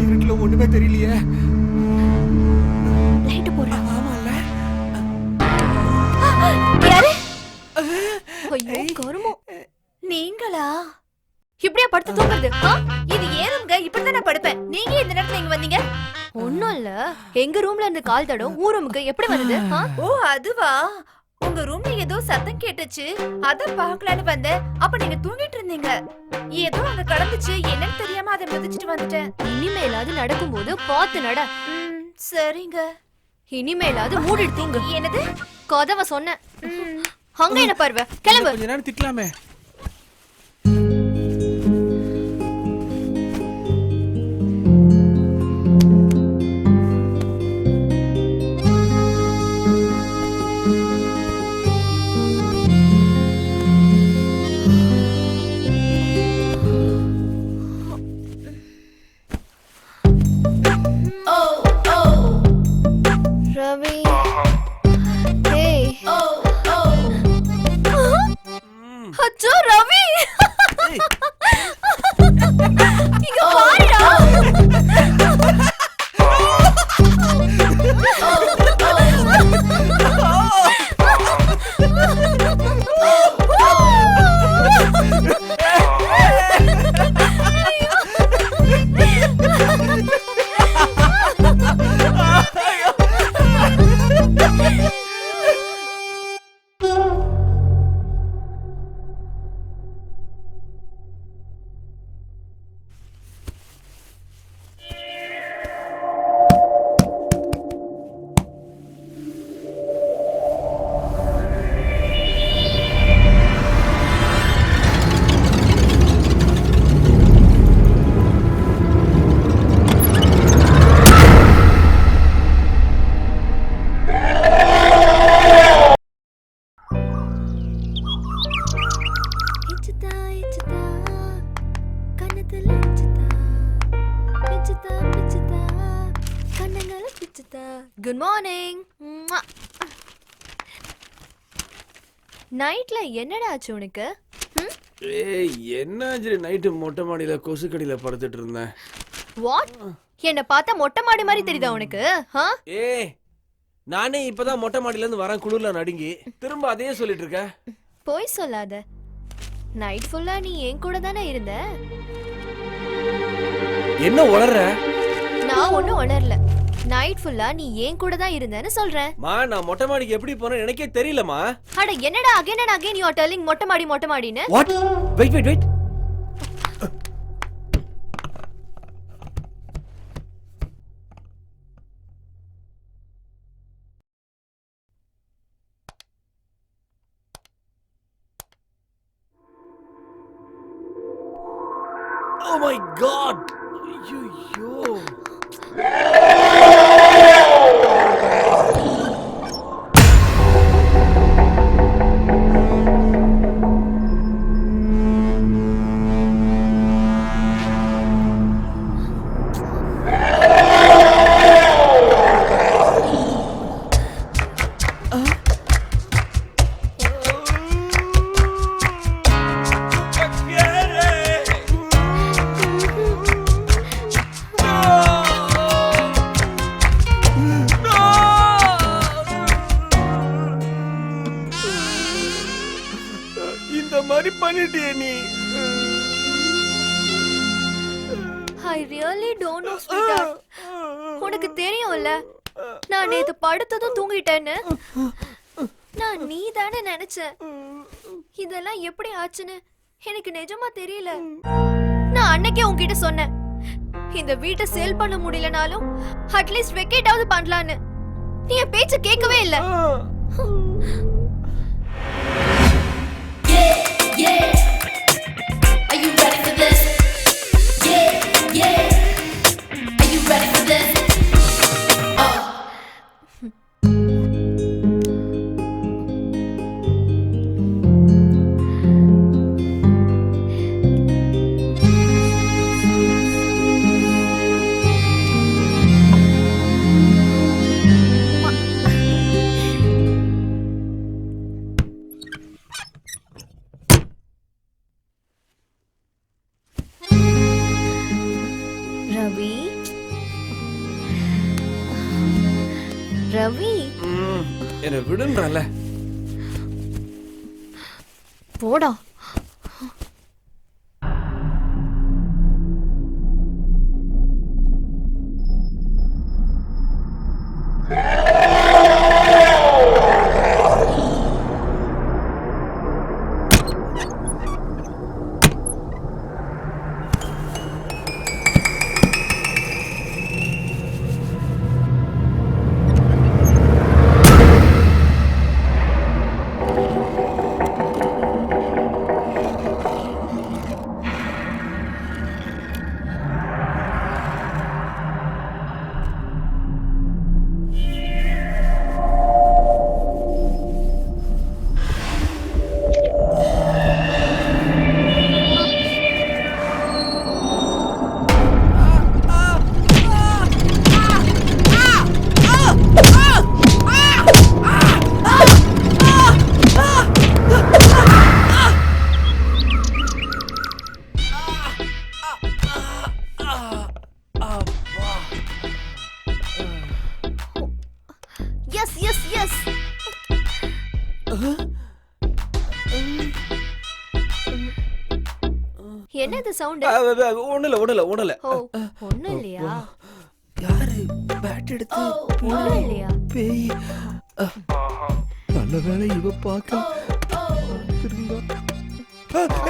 இருட்டுல ஒண்ணுமே தெரியலையே. லைட் போடுறா. ஆமால. யாரு? ஐயோ கருமோ. நீங்களா? இப்படியா படுத்து தூங்குறது? இது ஏறுங்க, இப்படிதான் நான் படுப்பேன். நீங்க இந்த நேரத்துல இங்க வந்தீங்க? ஒண்ணும் இல்ல, எங்க ரூம்ல இருந்து கால் தடம் ஊ ரூமுக்கு எப்படி வருது? ஓ அதுவா? உங்க ரூம்ல ஏதோ சத்தம் கேட்டுச்சு, அத பாக்கலான்னு வந்தேன். அப்ப நீங்க தூங்கிட்டு இருந்தீங்க. ஏதோ அங்க கடந்துச்சு, என்னன்னு தெரியாம அதை மிதிச்சிட்டு வந்துட்டேன். இனிமேலாவது நடக்கும்போது பார்த்து நட. சரிங்க. இனிமேலாவது மூடிட்டு தூங்கு. என்னது? கதவை சொன்னேன். அங்க என்ன பார்வை? கிளம்பு. கொஞ்ச நேரம் திட்டலாமே. ரவி, ஏய். அச்சோ குட் மார்னிங். நைட்ல என்னடா ஆச்சு உனக்கு? ஏய் என்னாச்சு? நைட்டு மொட்டை மாடியில கொசுக்கடியில படுத்துட்டு இருந்தேன். வாட்? என்ன பார்த்தா மொட்டை மாடி மாதிரி தெரியுதா உனக்கு? ஏய் நானே இப்பதான் மொட்டை மாடியில இருந்து வரேன், குளிர்ல நடுங்கி. திரும்ப அதே சொல்லிட்டு இருக்க. போய் சொல்லாத. நைட் ஃபுல்லா நீ என் கூட தானே இருந்த. என்ன உளறற? நான் ஒண்ணும் உளறல. நைட் ஃபுல்லா நீ என் கூட தான் இருந்தேன்னு சொல்றேன். மா நான் மொட்டை மாடிக்கு எப்படி போறேன்னு எனக்கே தெரியலமா. அட என்னடா again and again you are telling மொட்டை மாடின்னு? What? Wait. Oh my god. ஐயோ. இந்த மாதிரி பண்ணிட்டியே நீ. I really don't know sweetheart. உனக்கு தெரியும்ல நான் நேத்து படுத்ததும் தூங்கிட்டேன்னு. நான் நீ தானே நினைச்சேன். இதெல்லாம் எப்படி ஆச்சுன்னு எனக்கு நிஜமா தெரியல. நான் அன்னைக்கே உன்கிட்ட சொன்னேன் இந்த வீட்டை சேல் பண்ண முடியலனாலும் அட்லீஸ்ட் வெக்கேட் ஆவது பண்ணலான்னு. நீ என் பேச்ச கேட்கவே இல்ல. Yeah. Are you ready for this? Yeah. Are you ready for this? Ravi என்ன விடுன்றல. போடா. Yes. என்னது சவுண்ட்? ஒண்ணுல. ஓ ஒண்ணும் இல்லையா? யாரு பேட் எடுத்து ஒண்ணும் இல்லையா? பேய். நல்ல வேளை இவ பாக்க.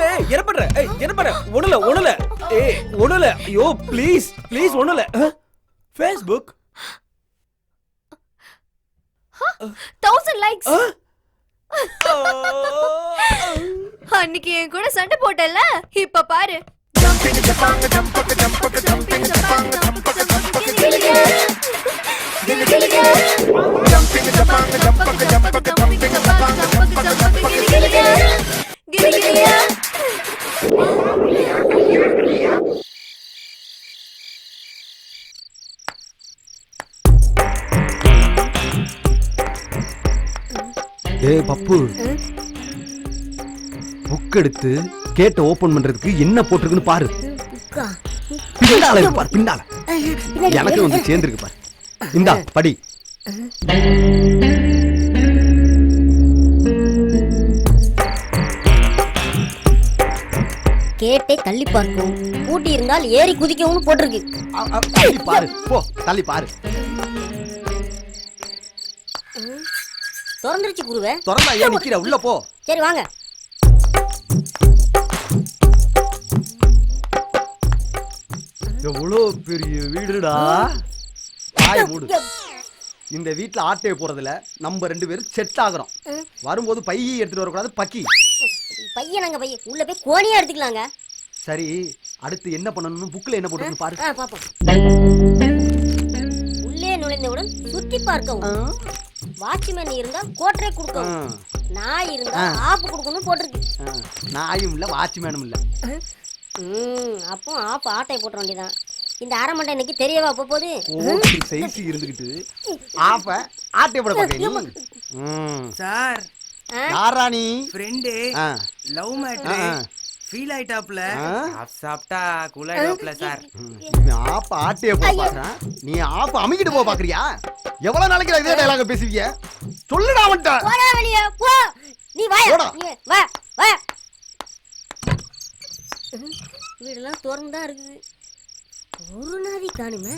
ஏய் என்ன பண்ற? ஒண்ணுல. ஏய் ஒண்ணுல. ஐயோ ப்ளீஸ் ஒண்ணுல. Facebook 1000 likes. அன்னைக்கு என் கூட சண்டை போட்டல, இப்ப பாரு. ஏய் பப்பு, புக் எடுத்து கேட்ட ஓபன் பண்றதுக்கு என்ன போட்டிருக்குன்னு பாரு. பின்னால இருக்கு பாரு, பின்னால. எனக்கு வந்து சேர்ந்துருக்கு பாரு. இந்தா படி. கேட்டை தள்ளி பார்க்கும், பூட்டி இருந்தால் ஏறி குதிக்கவும் போட்டிருக்கு. தள்ளி பாரு, போ தள்ளி பாரு. திறந்துருச்சு குருவே. திறந்தா ஏன் நிக்கிற? உள்ள போ. சரி வாங்க. எவ்வளோ பெரிய வீடுடா. வாய மூடு. இந்த வீட்டுல ஆட்டைய போறதுல நம்ம 2 பேரும் செட் ஆகுறோம். வரும்போது பையை எடுத்துட்டு வரக்கூடாது, பக்கி. பையன் நாங்க பையன் உள்ள போய் கோணியா எடுத்துக்கலாங்க. சரி, அடுத்து என்ன பண்ணணும்னு புக்ல என்ன போட்டுன்னு பாரு. பாப்போம். உள்ளே நுழைந்தவுடன் சுத்தி பார்க்கவும், வாட்ச்மேன் இருந்தா கோட்டரை கொடுக்கவும், நாய் இருந்தா ஆப்பு கொடுக்கணும் போட்டிருக்கு. நாயும் இல்ல வாட்ச்மேனும் இல்ல. அப்போ ஆப்பு ஆட்டை போட்ட வேண்டியதான். இந்த அரை மண்டை இன்னைக்கு தெரியவா போகுது. சைஸ் இருந்துகிட்டு ஆப்ப ஆட்டை போட பாக்கறீங்க சார். யாரா நீ? ஃப்ரெண்ட். லவ் மேட்டர் ஃபீல் ஆயிட்டாப்ல. சாப்பிட்டா கூல் ஆயிட்டாப்ல சார். நீ ஆப்ப ஆட்டை போட பாக்குறா, நீ ஆப்ப அமிக்கிட்டு போ பாக்குறியா? எவ்வளவு நாளைக்கு இதே டயலாக் பேசுவீங்க? சொல்லுடா அவன்ட்ட. போடா வெளிய போ. நீ வா வா வா. வீடெல்லாம் திறந்தா இருக்குது. ஒரு நாதி காணுமே.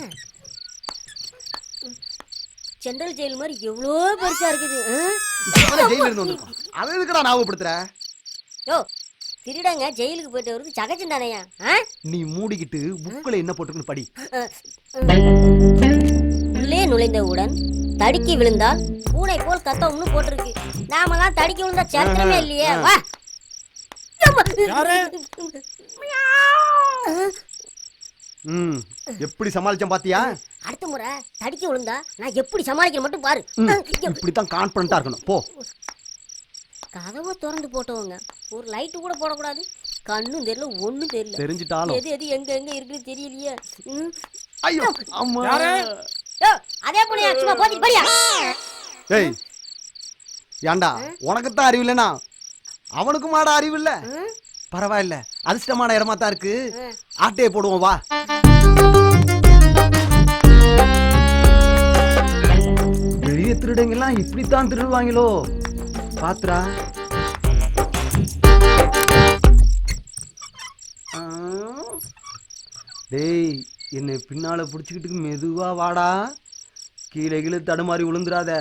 சென்ட்ரல் ஜெயில் மாதிரி எவ்வளோ பெருசா இருக்குது. ஜெயில இருந்து வந்திருக்கோம். அதை எதுக்குடா ஞாபகப்படுத்துற? யோ, திருடங்க ஜெயிலுக்கு போயிட்டு வருது சகஜம் தானையா? நீ மூடிக்கிட்டு புக்ல என்ன போட்டுருக்குன்னு படி. உள்ளே நுழைந்தவுடன் தடுக்கி விழுந்தால் பூனை போல் கத்தவும்னு போட்டிருக்கு. நாமெல்லாம் தடுக்கி விழுந்தா சரித்திரமே இல்லையே. வா. எப்படி சமாளிச்சேன் பாத்தியா? அடுத்த முறை தடுக்கி விழுந்தா நான் எப்படி சமாளிக்க மட்டும் பாரு. இப்படித்தான் கான்ஃபிடண்டா இருக்கணும். போ. கதவை திறந்து போட்டவங்க ஒரு லைட் கூட போடக்கூடாது. கண்ணும் தெரியல, ஒண்ணும் தெரியல. தெரிஞ்சிட்டாலும் எது எது எங்க எங்க இருக்குன்னு தெரியலையே. ஐயோ அம்மா. அதே போல சும்மா போதிட்டு படியா. ஏய் ஏண்டா, உனக்கு தான் அறிவு இல்லனா அவனுக்கு மாட அறிவு இல்ல? பரவாயில்ல, அதிர்ஷ்டமான இடமா தான் இருக்கு. ஆட்டையை போடுவோம் வா. வெளியே திருடங்கெல்லாம் இப்படித்தான் திருடுவாங்களோ பாத்துரா. டேய், என்னை பின்னால புடிச்சுக்கிட்டு மெதுவா வாடா. கீழே கீழே தடுமாறி விழுந்துராத.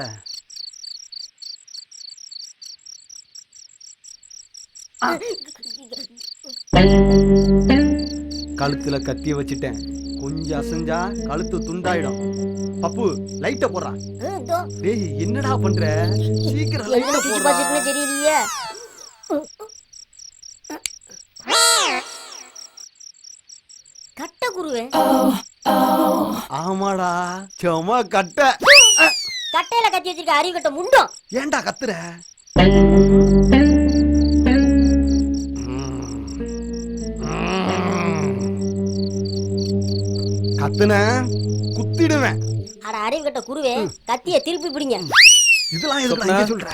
கழுத்துல கத்திய வச்சுட்டேன். கொஞ்சம் அசைஞ்சா கழுத்து துண்டாயிடும். பப்பு லைட்ட போடுறான். டேய் என்னடா பண்ற? சீக்கிரம் லைட்ட போடுறா. தெரியலையே. கட்ட குருவே. ஆமாடா, சும்மா கட்ட. கட்டையில கத்தி வச்சிருக்க அறிவு கட்ட முண்டம். ஏன்டா கத்துற? கத்துன குத்திடுவேன். அட அறிவு கட்ட குருவே, கத்திய திருப்பி பிடிங்க. இதெல்லாம் எதுக்கு இங்க சொல்ற?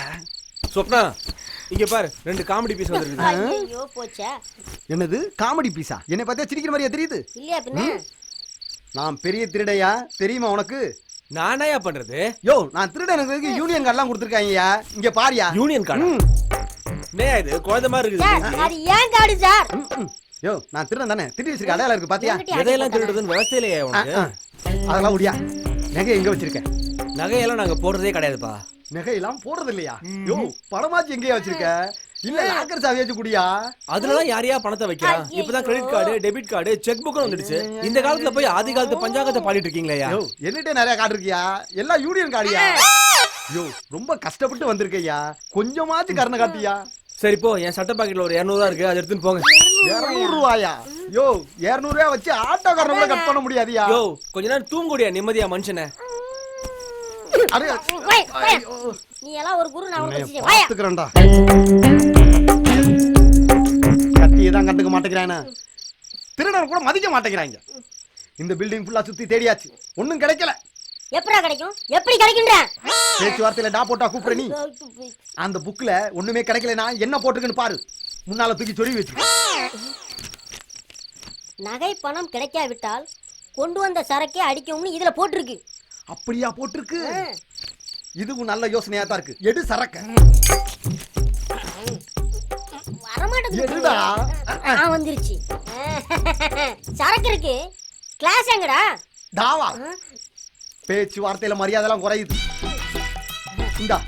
சொப்னா, இங்க பாரு, 2 காமெடி பீஸ் வந்திருக்கு. ஐயோ போச்சே. என்னது காமெடி பீஸா? என்னை பார்த்தா சிரிக்கிற மாதிரியா தெரியுது? இல்லையா பின்ன? நான் பெரிய திருடையா தெரியுமா உனக்கு? நானாயா பண்றது? யோ, நான் திருடனுக்கு யூனியன் கார்டுலாம் கொடுத்துருக்காங்கயா. இங்க பாரியா. Union card? நே இது குழந்தை மாதிரி இருக்குது. அது ஏன் கார்டு சார்? யோ, நான் திருடன் தானே. திருடி வச்சிருக்க அடையாளம் இருக்கு பாத்தியா? எதையெல்லாம் திருடுறதுன்னு விவசாயிலையா உனக்கு? அதெல்லாம் முடியா. நகை எங்க வச்சிருக்க? நகையெல்லாம் நாங்க போடுறதே கிடையாதுப்பா. நகையெல்லாம் போடுறது இல்லையா? யோ, பணமாச்சு எங்கேயா வச்சிருக்க? இல்ல லாக்கர் சாவி வச்சு குடியா? அதுலதான் யாரையா பணத்தை வைக்கிறான். இப்பதான் credit card, debit card, check book வந்துடுச்சு. இந்த காலத்துல போய் ஆதி காலத்து பஞ்சாங்கத்தை பாடிட்டு இருக்கீங்களா? யோ, என்னட்டே நிறைய கார்டு இருக்கியா? எல்லாம் யூனியன் கார்டியா? யோ, ரொம்ப கஷ்டப்பட்டு வந்திருக்கையா. கொஞ்சமாச்சு கருணை காட்டியா? சரி போ, என் சட்ட பாக்கெட்ல ஒரு 200 ரூபா இருக்கு, அதை எடுத்துன்னு போங்க. 200 ரூபாயா? யோ, 200 ரூபாய் வச்சு ஆட்டோ காரனை கூட கட் பண்ண முடியாதியா? யோ, கொஞ்ச நேரம் தூங்குடியா நிம்மதியா மனுஷனே. நீ எல்லாம் ஒரு குரு, நான் உனக்கு பாத்துக்கறேன்டா. கத்தியை தான் கண்டுக்க மாட்டேங்கிறானே. திருடனை கூட மதிக்க மாட்டேங்கிறாங்க. இந்த பில்டிங் ஃபுல்லா சுத்தி தேடியாச்சு, ஒண்ணும் கிடைக்கல. எப்படா கிடைக்கும்? எப்படி கிடைக்கும்ன்ற? பேச்சுவார்த்தையில டா போட்டா கூப்பிடுற நீ. அந்த புக்ல ஒண்ணுமே கிடைக்கலனா என்ன போட்டுருக்குன்னு பாரு. முன்னால தூக்கி சொருவி வச்சு. நகை பணம் கிடைக்காவிட்டால் கொண்டு வந்த சரக்கே அடிக்கும்னு இதுல போட்டிருக்கு. அப்படியா போட்டிருக்கு? இதுவும் நல்ல யோசனையா தான் இருக்கு. எடு சரக்க. வரமாட்டேங்குது. வந்துருச்சு. சரக்கு இருக்கு. கிளாஸ் எங்கடா? டாவா. பேச்சுவார்த்தையில மரியாதை எல்லாம் குறையுது. இந்தா.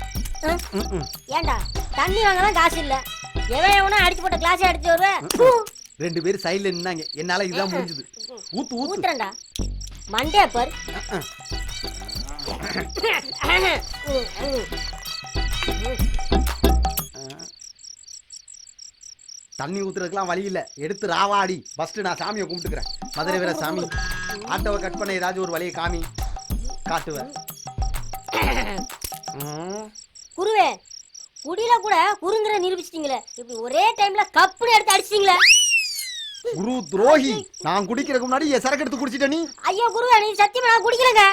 ஏண்டா தண்ணி வாங்கலாம் காசு இல்ல. எவனா அடிச்சு போட்ட கிளாஸ் அடிச்சு வருவே. ரெண்டு பேரும் சைடுல நின்னாங்க. என்னால இதான் முடிஞ்சது. ஊத்து ஊத்து. ஊத்துறேன்டா. மண்டே பர். தண்ணி ஊத்துறதுக்குலாம் வழி இல்ல. எடுத்து ராவாடி. ஃபர்ஸ்ட் நான் சாமியை கும்பிட்டுக்கிறேன். மதுரை வீர சாமி. ஆட்டோவை கட் பண்ண ஏதாச்சும் ஒரு வழியை காமி. காட்டுவேன். குருவே குடியில கூட குறுங்கற நிரூபிச்சிட்டீங்களே. இப்படி ஒரே டைம்ல கப்புன்னு எடுத்து அடிச்சிட்டீங்களே. குரு துரோகி. நான் குடிக்கிறதுக்கு முன்னாடி என் சரக்கு எடுத்து குடிச்சிட்ட நீ. ஐயோ குருவே நீ சத்தியமா நான் குடிக்கலங்க.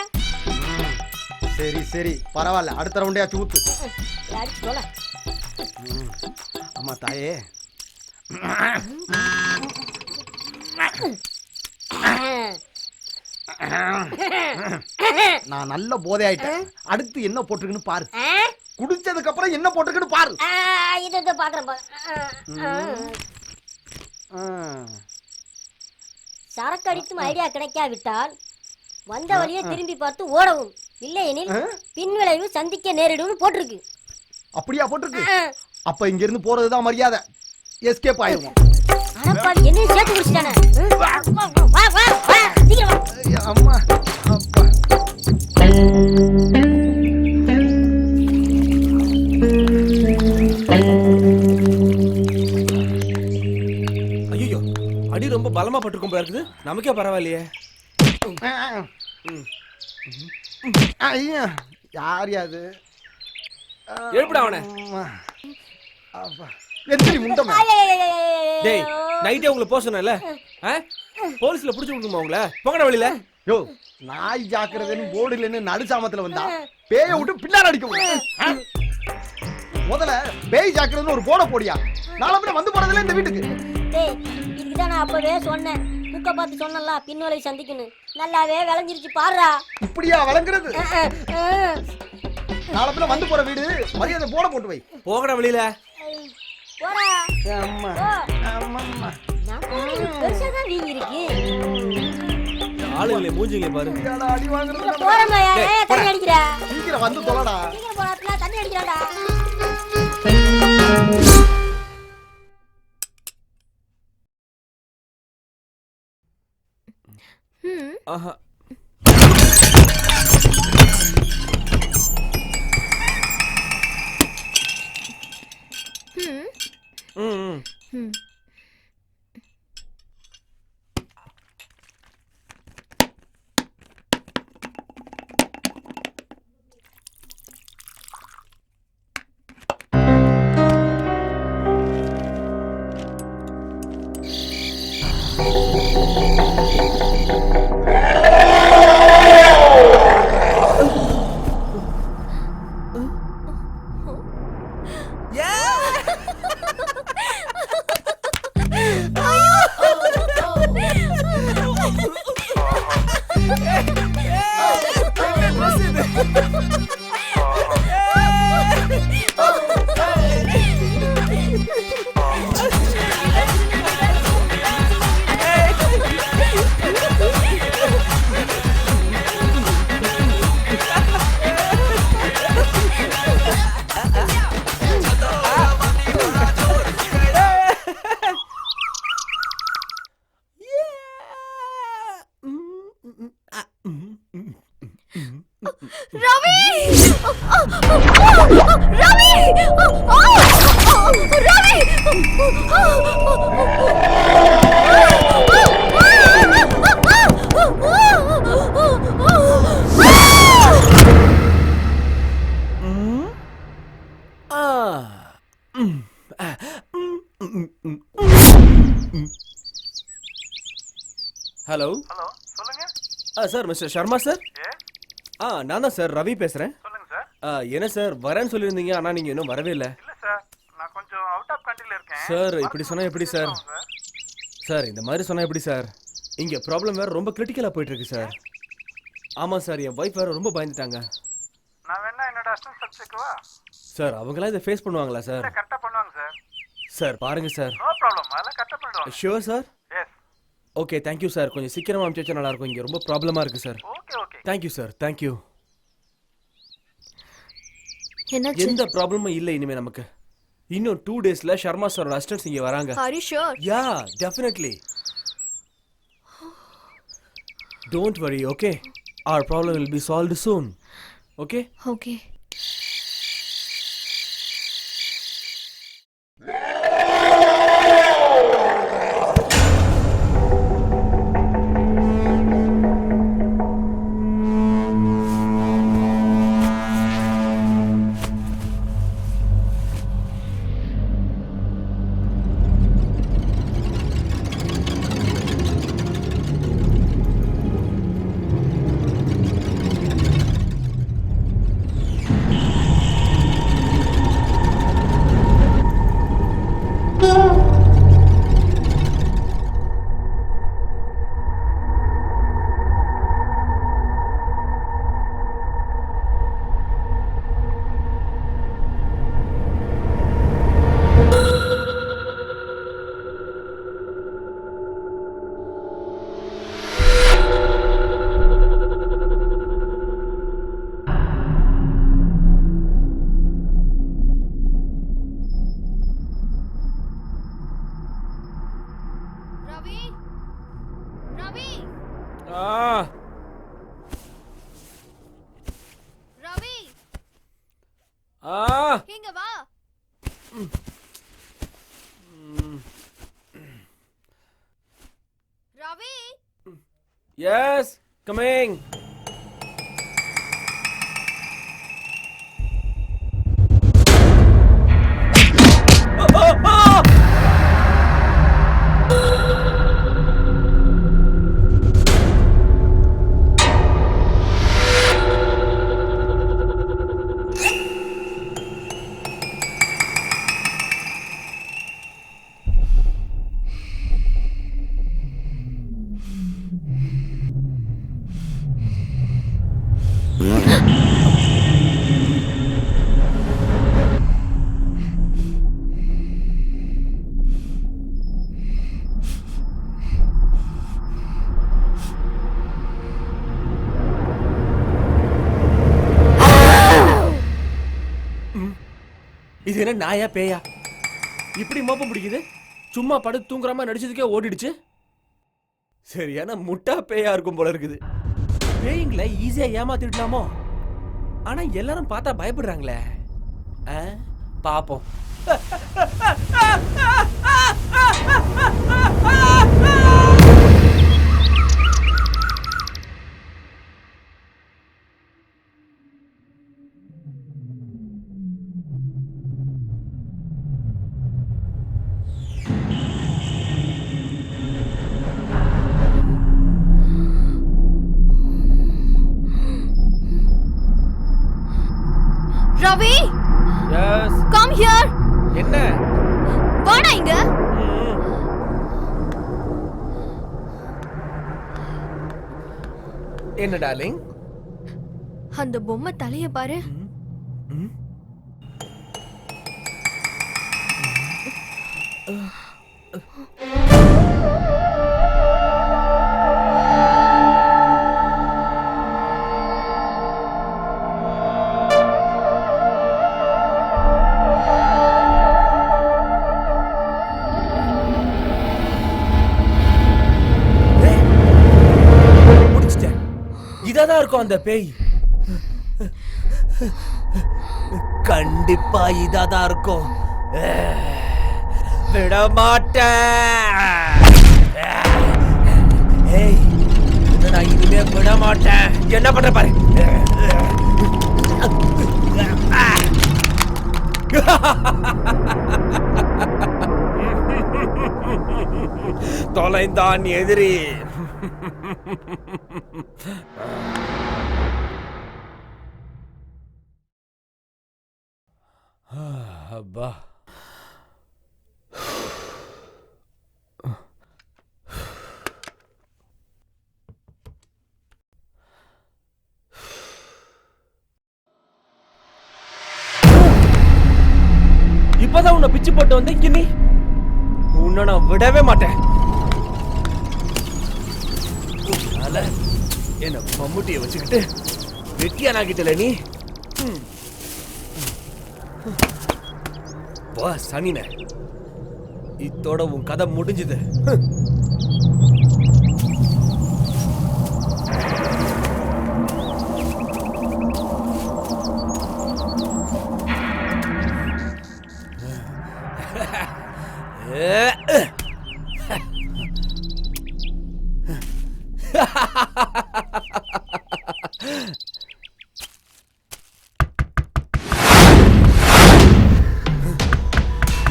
சரி சரி பரவாயில்ல. அடுத்த ரவுண்டையாச்சும் ஊத்து. அடிச்சு போல. அம்மா தாயே. நான் நல்ல போதை ஆயிட்டேன். அடுத்து என்ன போட்டிருக்குன்னு பாரு. குடிச்சதுக்கு அப்புறம் என்ன போட்டிருக்குன்னு பாரு. இத பாக்குறேன். சரக்கு அடிக்கும் ஐடியா கிடைக்காவிட்டால் வந்த வழியை திரும்பி பார்த்து ஓடவும், இல்லையெனில் பின்விளைவு சந்திக்க நேரிடும் போட்டிருக்கு. அப்படியா போட்டிருக்கு? அப்ப இங்க இருந்து போறதுதான் மரியாதை. எஸ்கேப் ஆயிடுவோம். அடப்பாவி என்ன சேர்த்து குடிச்சிட்டானே. அம்மா அப்பா. ஐயோ அடி ரொம்ப பலமா பட்டிருக்கும் போல இருக்குது. நமக்கே பரவாயில்லையே. ஐயா யார் யாது? எழுப்புடா அவனை. எத்தனை முண்டமா? டேய் நைட்டே உங்களை போக சொன்னேன்ல. போலீஸ்ல புடிச்சு விட்டுமா உங்களை? போங்கடா வெளியில. யோ நாய் ஜாக்கிரதைன்னு போர்டுலன்னு நடுசாமத்துல வந்தா பேய விட்டு பின்னாடி அடிக்க. முதல்ல பேய் ஜாக்கிரதைன்னு ஒரு போட போடியா. நாளை பின்ன வந்து போறதுல இந்த வீட்டுக்கு. டேய் இதுதான் நான் அப்பவே சொன்னேன். புக்க பார்த்து சொன்னல பின்வலை சந்திக்கணும். நல்லாவே விளைஞ்சிருச்சு பாருடா. இப்படியா விளங்குறது? நாளை பின்ன வந்து போற வீடு மரியாதை போட போட்டு வை. போங்கடா வெளியில. போடா. அம்மா அம்மா. பெருசா தான் வீங்கி இருக்கு. ஆளுங்களே மூஞ்சிங்களே பாரு. அடி வாங்குறது. போறமா ஏய் தண்ணி அடிக்குறா. சீக்கிரம் வந்து தொலைடா. சீக்கிரம் போறதுல தண்ணி அடிக்குறாடா. ஆஹா. ஹலோ. ஹலோ சொல்லுங்க. Sir mister Sharma sir. நான் தான் சார் ரவி பேசுறேன். சொல்லுங்க சார். என்ன சார் வரேன்னு சொல்லியிருந்தீங்க, ஆனா நீங்க இன்னும் வரவே இல்லை. இல்ல சார், நான் கொஞ்சம் அவுட் ஆஃப் கண்ட்ரில இருக்கேன். சார் இப்படி சொன்னா எப்படி சார்? சார் இந்த மாதிரி சொன்னா எப்படி சார்? இங்க ப்ராப்ளம் வேற ரொம்ப கிரிட்டிக்கலா போயிட்டு இருக்கு சார். ஆமா சார், என் வைஃப் வேற ரொம்ப பயந்துட்டாங்க. நான் வேணா என்னோட அசிஸ்டன்ட் சப்ஜெக்ட்வா? சார் அவங்களா இதை ஃபேஸ் பண்ணுவாங்களா சார்? கரெக்டா பண்ணுவாங்க சார். சார் பாருங்க சார். நோ ப்ராப்ளம், அதெல்லாம் கரெக்டா பண்ணிடுவாங்க. Sure sir. Yes. Okay thank you sir. கொஞ்சம் சீக்கிரமா அனுப்பிச்சா நல்லா இருக்கும். இங்க ரொம்ப ப்ராப்ளமா இருக்கு sir. Okay okay. Thank you sir. Thank you. என்னாச்சு? எந்த ப்ராப்ளமும் இல்லை இனிமே நமக்கு. இன்னும் 2 டேஸ்ல ஷர்மா சாரோட அசிஸ்டன்ட்ஸ் இங்க வராங்க. Are you sure? Yeah, definitely. Don't worry, okay? Our problem will be solved soon. Okay? Okay. இங்க வா. ரவி. Yes, coming. இது என்ன நாயா பேயா இப்படி மோப்பம் பிடிக்குது? சும்மா படுத்து தூங்குறாம நடிச்சதுக்கே ஓடிடுச்சு. சரியான முட்டா பேயா இருக்கும் போல இருக்குது. பேய்களை ஈஸியா ஏமாத்திடலாமோ? ஆனா எல்லாரும் பார்த்தா பயப்படுறாங்களே. பாப்போம். ரவி. Yes. Come here. என்ன? வாடா இங்க. என்ன டார்லிங்? அந்த பொம்மை தலைய பாரு. இதாதான் இருக்கும் அந்த பேய். கண்டிப்பா இதாதான் இருக்கும். விட மாட்டேன். ஏய், நான் இனிமே விட மாட்டேன். என்ன பண்ற பாரு. தொலைந்தான் எதிரி. அப்பா இப்பதான் உன்னை பிச்சு போட்டு வந்தேன் கிண்ணி. உன்னை நான் விடவே மாட்டேன். என்ன மம்முட்டியை வச்சுக்கிட்டு வெட்டியானாகிட்டல நீ. போ சனின, இத்தோட உன் கதை முடிஞ்சுது.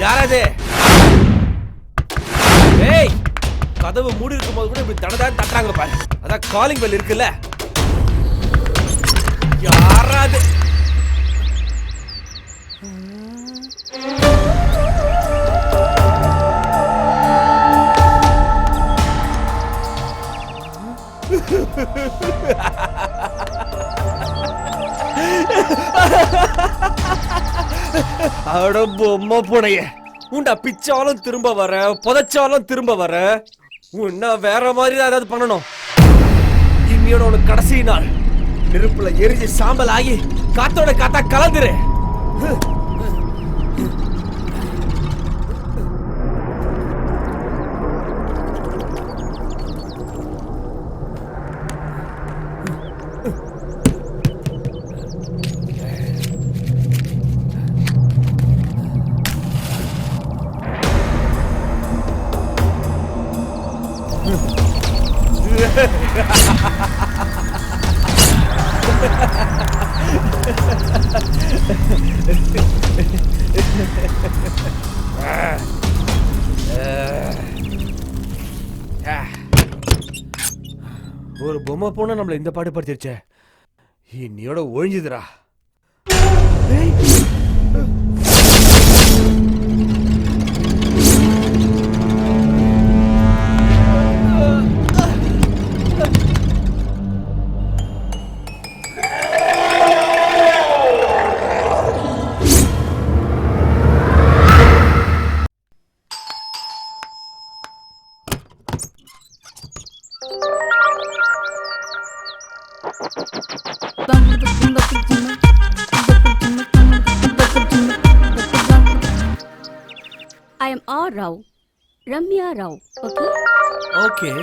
யாரது? ஏய், கதவு மூடி இருக்கும் போது கூட இப்படி தடதான் தட்டுறாங்க பாரு. அதான் காலிங் பெல் இருக்குல்ல. யாராது? அட பொம்மை புனைய, உண்டா பிச்சாலும் திரும்ப வர, புதைச்சாலும் திரும்ப வர. உன்ன வேற மாதிரி ஏதாவது பண்ணணும். இன்னையோட உனக்கு கடைசி நாள். நெருப்புல எரிஞ்சு சாம்பல் ஆகி காத்தோட காத்தா கலந்துரு. ஒரு பொம்மை போனா நம்மள இந்த பாடு படுத்திருச்சே. இன்னையோட ஒழிஞ்சுதுரா. I am R. Rao, Ramya Rao. Okay? Okay.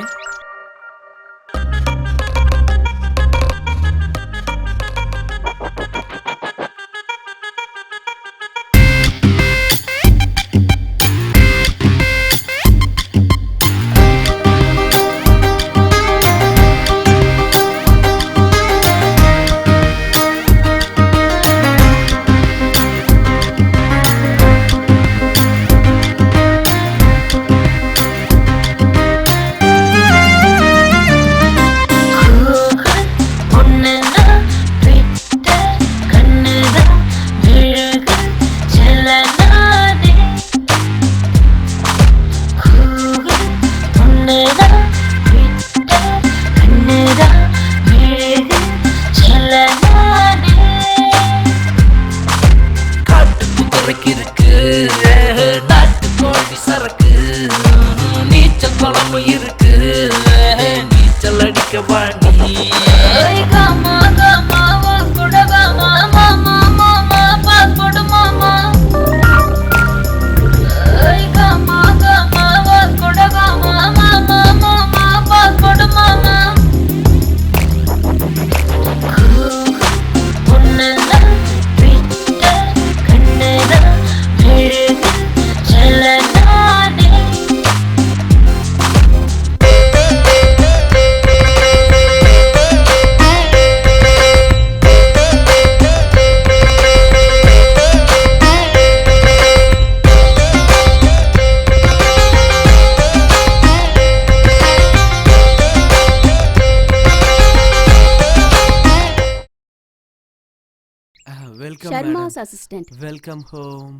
Welcome Sharma's assistant. Welcome home.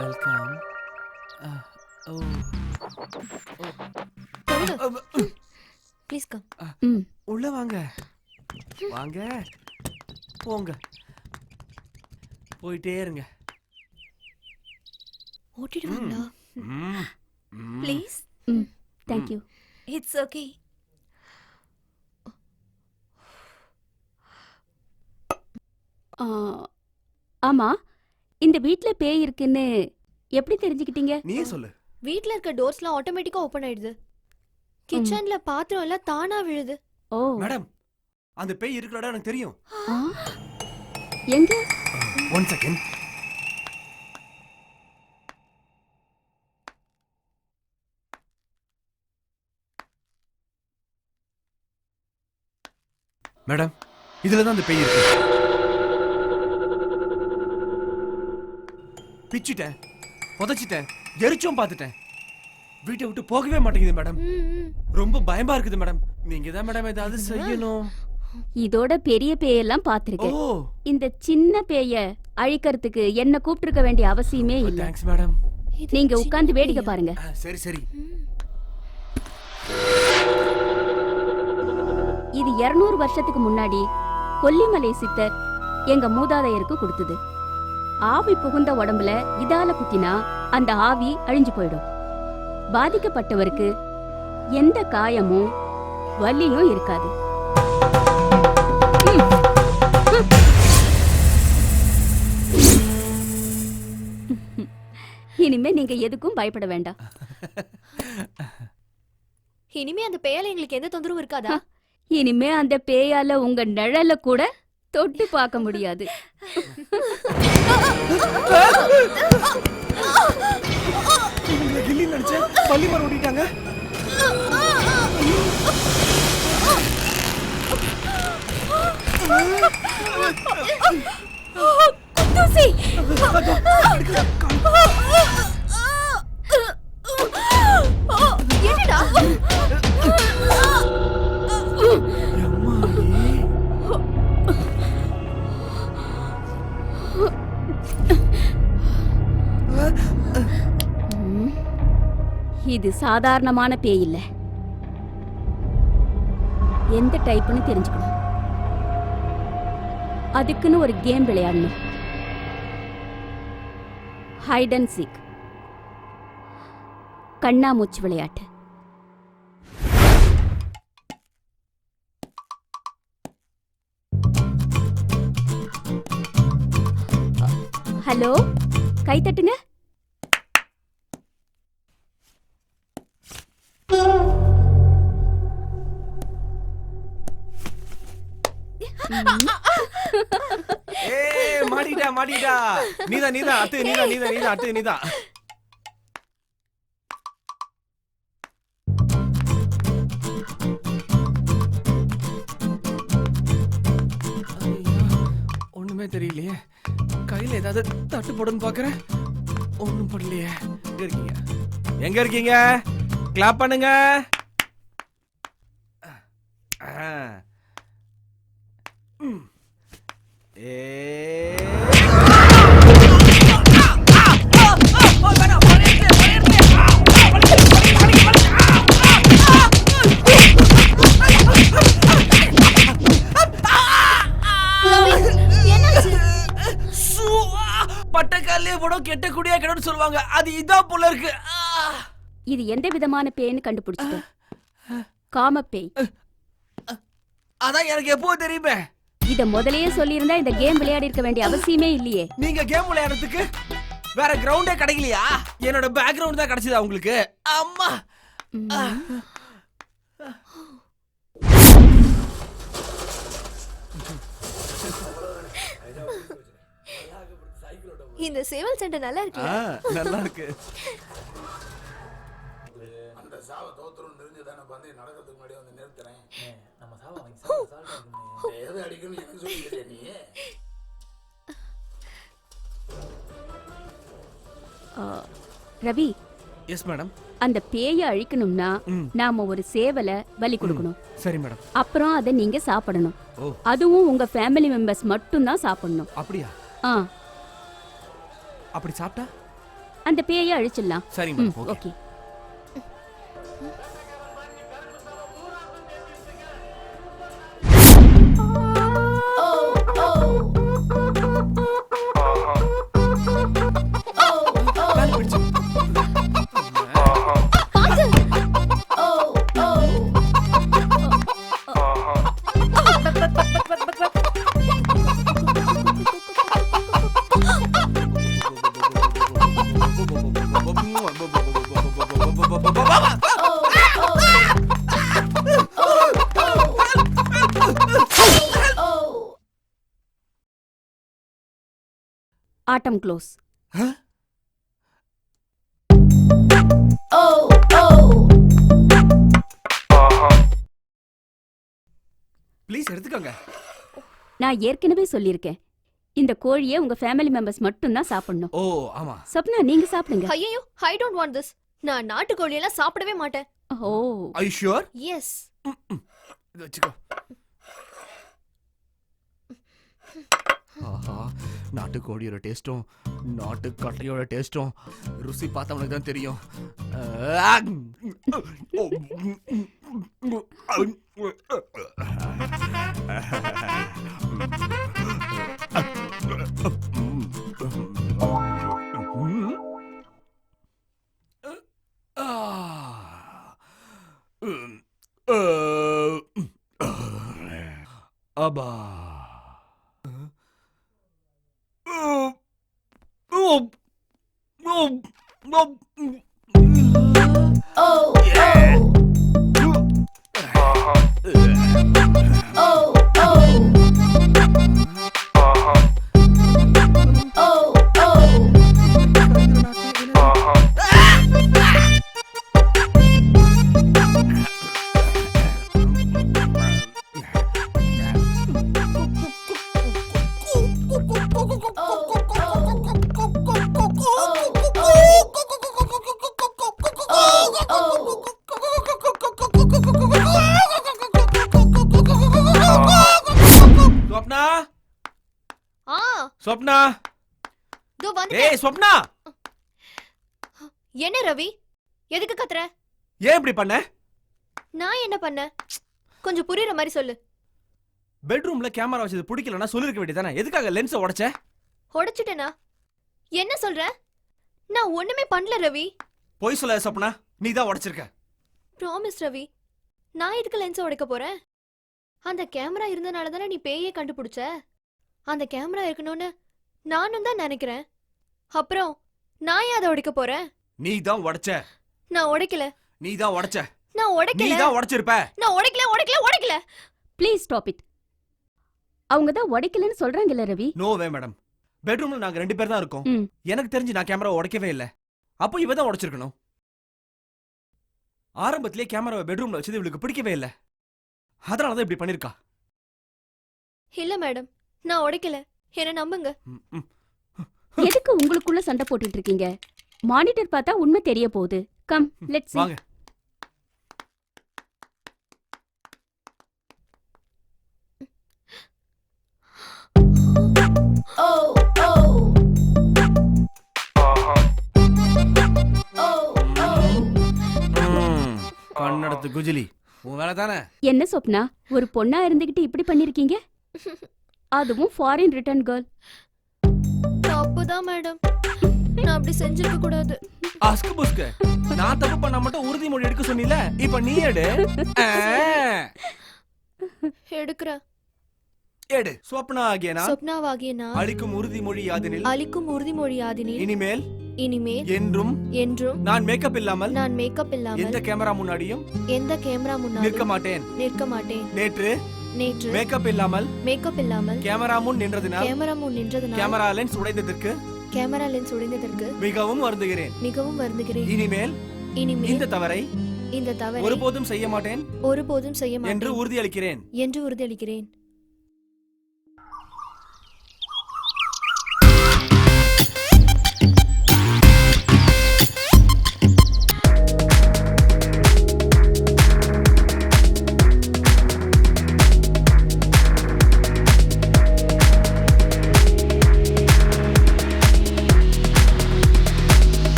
Welcome. Oh. Please come. உள்ள வாங்க. வாங்க. போங்க. போயிட்டே இருங்க. ஓட்டிடுவாங்களா? Please. Thank you. It's okay. ஆமா, இந்த வீட்ல பேய் இருக்குன்னு எப்படி தெரிஞ்சுக்கிட்டீங்க? நீயே சொல்லு. வீட்ல இருக்க டோர்ஸ்லாம் ஆட்டோமேட்டிக்கா ஓபன் ஆயிடுது. கிச்சன்ல பாத்திரம் எல்லாம் தானா விழுது. ஓ மேடம், அந்த பேய் இருக்கிற இடம் எனக்கு தெரியும். எங்க? 1 செகண்ட். மேடம், இதுல தான் அந்த பேய் இருக்கு. பிச்சிட்டேன், புதைச்சிட்டேன், எரிச்சும் பார்த்துட்டேன். வீட்டை விட்டு போகவே மாட்டேங்குது மேடம். ரொம்ப பயமா இருக்குது மேடம். நீங்க தான் மேடம் ஏதாவது செய்யணும். இதோட பெரிய பேயெல்லாம் பார்த்திருக்கேன். இந்த சின்ன பேய அழிக்கிறதுக்கு என்ன கூப்பிட்டிருக்க வேண்டிய அவசியமே இல்ல. Thanks madam. நீங்க உட்கார்ந்து வேடிக்கை பாருங்க. சரி சரி. இது 200 வருஷத்துக்கு முன்னாடி கொல்லிமலை சித்தர் எங்க மூதாதையருக்கு கொடுத்தது. ஆவி புகுந்த உடம்புல இதால குத்தினா அந்த ஆவி அழிஞ்சு போயிடும். பாதிக்கப்பட்டவருக்கு எந்த காயமும் வலியும் இருக்காது. இனிமே நீங்க எதுக்கும் பயப்பட வேண்டாம். இனிமே அந்த பேயால எங்களுக்கு எந்த தொந்தரவும் இருக்காதா? இனிமே அந்த பேயால உங்க நிழல கூட தொட்டு பார்க்க முடியாது. கில்லி நடிச்ச பள்ளி மரம் ஓடிட்டாங்க. குத்தூசி. என்னடா? இது சாதாரணமான பேய் இல்ல. எந்த டைப்னு தெரிஞ்சுக்கணும். அதுக்குன்னு ஒரு கேம் விளையாடணும். ஹைட் அண்ட் சீக், கண்ணாமூச்சி விளையாட்டு. ஹலோ, கை தட்டுங்க. மாட்டிட்டா மாட்டிட்டா. நீதான் அத்து, நீதான் அத்து, நீதான். ஒண்ணுமே தெரியலையே. கையில ஏதாவது தட்டு போடுன்னு பாக்குறேன். ஒண்ணும் படலையே. எங்க இருக்கீங்க? கிளாப் பண்ணுங்க. பட்டக்காலே போடும் கெட்ட குடியா கிடன்னு சொல்லுவாங்க. அது இதான் போல இருக்கு. இது எந்த விதமான பேய்னு கண்டுபிடிச்சிட்டேன். காம பேய். அதான் எனக்கு எப்போ தெரியுமே. இத முதலையே சொல்லியிருந்தா இந்த கேம் விளையாடி இருக்க வேண்டிய அவசியமே இல்லையே. நீங்க கேம் விளையாடுறதுக்கு வேற கிரவுண்டே கிடைக்கலையா? என்னோட பேக்ரவுண்ட் தான் கிடைச்சதா உங்களுக்கு? அம்மா. இந்த சேவல் சண்டை நல்லா இருக்கு. நல்லா இருக்கு. அந்த சாவ தோத்துறோம் தெரிஞ்சதானே வந்து நடக்கிறதுக்கு முன்னாடி வந்து நிறுத்துறேன். நம்ம சாவ வாங்கி சால்ட் எதை அடிக்கணும் எனக்கு சொல்லிட்டே நீ. ரவி. Yes madam. அந்த பேயை அழிக்கணும்னா நாம ஒரு சேவலை பலி கொடுக்கணும். சரி மேடம். அப்புறம் அதை நீங்க சாப்பிடணும். அதுவும் உங்க ஃபேமிலி மெம்பர்ஸ் மட்டும் தான் சாப்பிடணும். அப்படியா? ஆ அப்படி சாப்பிட்டா அந்த பேயை அழிச்சிடலாம். சரிங்க மேடம், ஓகே. ஓகே. ஆட்டம் க்ளோஸ். ப்ளீஸ் எடுத்துக்கோங்க. நான் ஏற்கனவே சொல்லியிருக்கேன், இந்த கோழியை உங்க ஃபேமிலி மெம்பர்ஸ் மட்டும் தான் சாப்பிடணும். ஓ ஆமா. சப்னா நீங்க சாப்பிடுங்க. ஐயோ, ஐ டோன்ட் வாண்ட் திஸ். நான் நாட்டுக்கோழி எல்லாம் சாப்பிடவே மாட்டேன். ஓ Are you sure? எஸ். இது வச்சுக்கோ. ஆஹா, நாட்டுக்கோழியோட டேஸ்டும் நாட்டு கட்டையோட டேஸ்டும் ருசி பார்த்தவனுக்கு தான் தெரியும். அப்பா ஸ்வப்னா, தோ வந்து. ஏய் ஸ்வப்னா, என்ன ரவி, எதுக்கு கத்துற? ஏன் இப்படி பண்ண? நான் என்ன பண்ண? கொஞ்சம் புரியுற மாதிரி சொல்லு. பெட்ரூம்ல கேமரா வச்சது பிடிக்கலனா சொல்லிருக்க வேண்டியதானே? எதுக்காக லென்ஸை உடைச்ச? உடைச்சிட்டேனா? என்ன சொல்ற? நான் ஒண்ணுமே பண்ணல ரவி. போய் சொல்லாத ஸ்வப்னா, நீ தான் உடைச்சிருக்க. ப்ராமிஸ் ரவி, நான் எதுக்கு லென்ஸை உடைக்க போறேன்? அந்த கேமரா இருந்தனால தானே நீ பேயே கண்டுபிடிச்ச. அந்த கேமரா இருக்கணும்னு நானும் தான் நினைக்கிறேன். அப்புறம் நான் ஏன் அதை உடைக்க போறேன்? நீ தான் உடைச்ச. நான் உடைக்கல. நீ தான் உடைச்ச. நான் உடைக்கல. நீ தான் உடைச்சிருப்ப. நான் உடைக்கல. Please stop it. அவங்க தான் உடைக்கலன்னு சொல்றாங்கல்ல ரவி. நோ வே மேடம், பெட்ரூம்ல நாங்க 2 பேர் தான் இருக்கோம். எனக்கு தெரிஞ்சு நான் கேமரா உடைக்கவே இல்ல. அப்போ இவ தான் உடைச்சிருக்கணும். ஆரம்பத்திலே கேமராவை பெட்ரூம்ல வச்சது இவளுக்கு பிடிக்கவே இல்ல. அதனால தான் இப்படி பண்ணிருக்கா. இல்ல மேடம், நான் உடைக்கல. என்ன நம்புங்க. எதுக்கு உங்களுக்குள்ள சண்டை போட்டுட்டு இருக்கீங்க? மானிட்டர் பார்த்தா உண்மை தெரிய போகுது. கம் லெட்ஸ் வாங்க. கண்ணடத்து குஜிலி, உன் வேலை தானே. என்ன சொப்னா, ஒரு பொண்ணா இருந்துகிட்டு இப்படி பண்ணிருக்கீங்க? அதுவும் ஃபாரின் ரிட்டர்ன் கேர்ள். தப்புதான் மேடம், நான் அப்படி செஞ்சிருக்க கூடாது. அஸ்கு புஸ்கு, நான் தப்பு பண்ண மட்டும் உறுதிமொழி எடுக்க சொன்னீல, இப்ப நீ எடு. எடுக்கிறேன். எடு. சொப்னாகிய நான், சொப்னாவாகிய நான் அளிக்கும் உறுதிமொழி யாதெனில் இனிமேல் என்றும் நான் மேக்கப் இல்லாமல் எந்த கேமரா முன்னாடியும் நிற்க மாட்டேன். நேற்று மேக்கப் இல்லாமல் கேமரா முன் நின்றதினால் கேமரா லென்ஸ் உடைந்ததற்கு மிகவும் வருந்துகிறேன். இனிமேல் இந்த தவறை ஒருபோதும் செய்ய மாட்டேன் என்று உறுதியளிக்கிறேன்.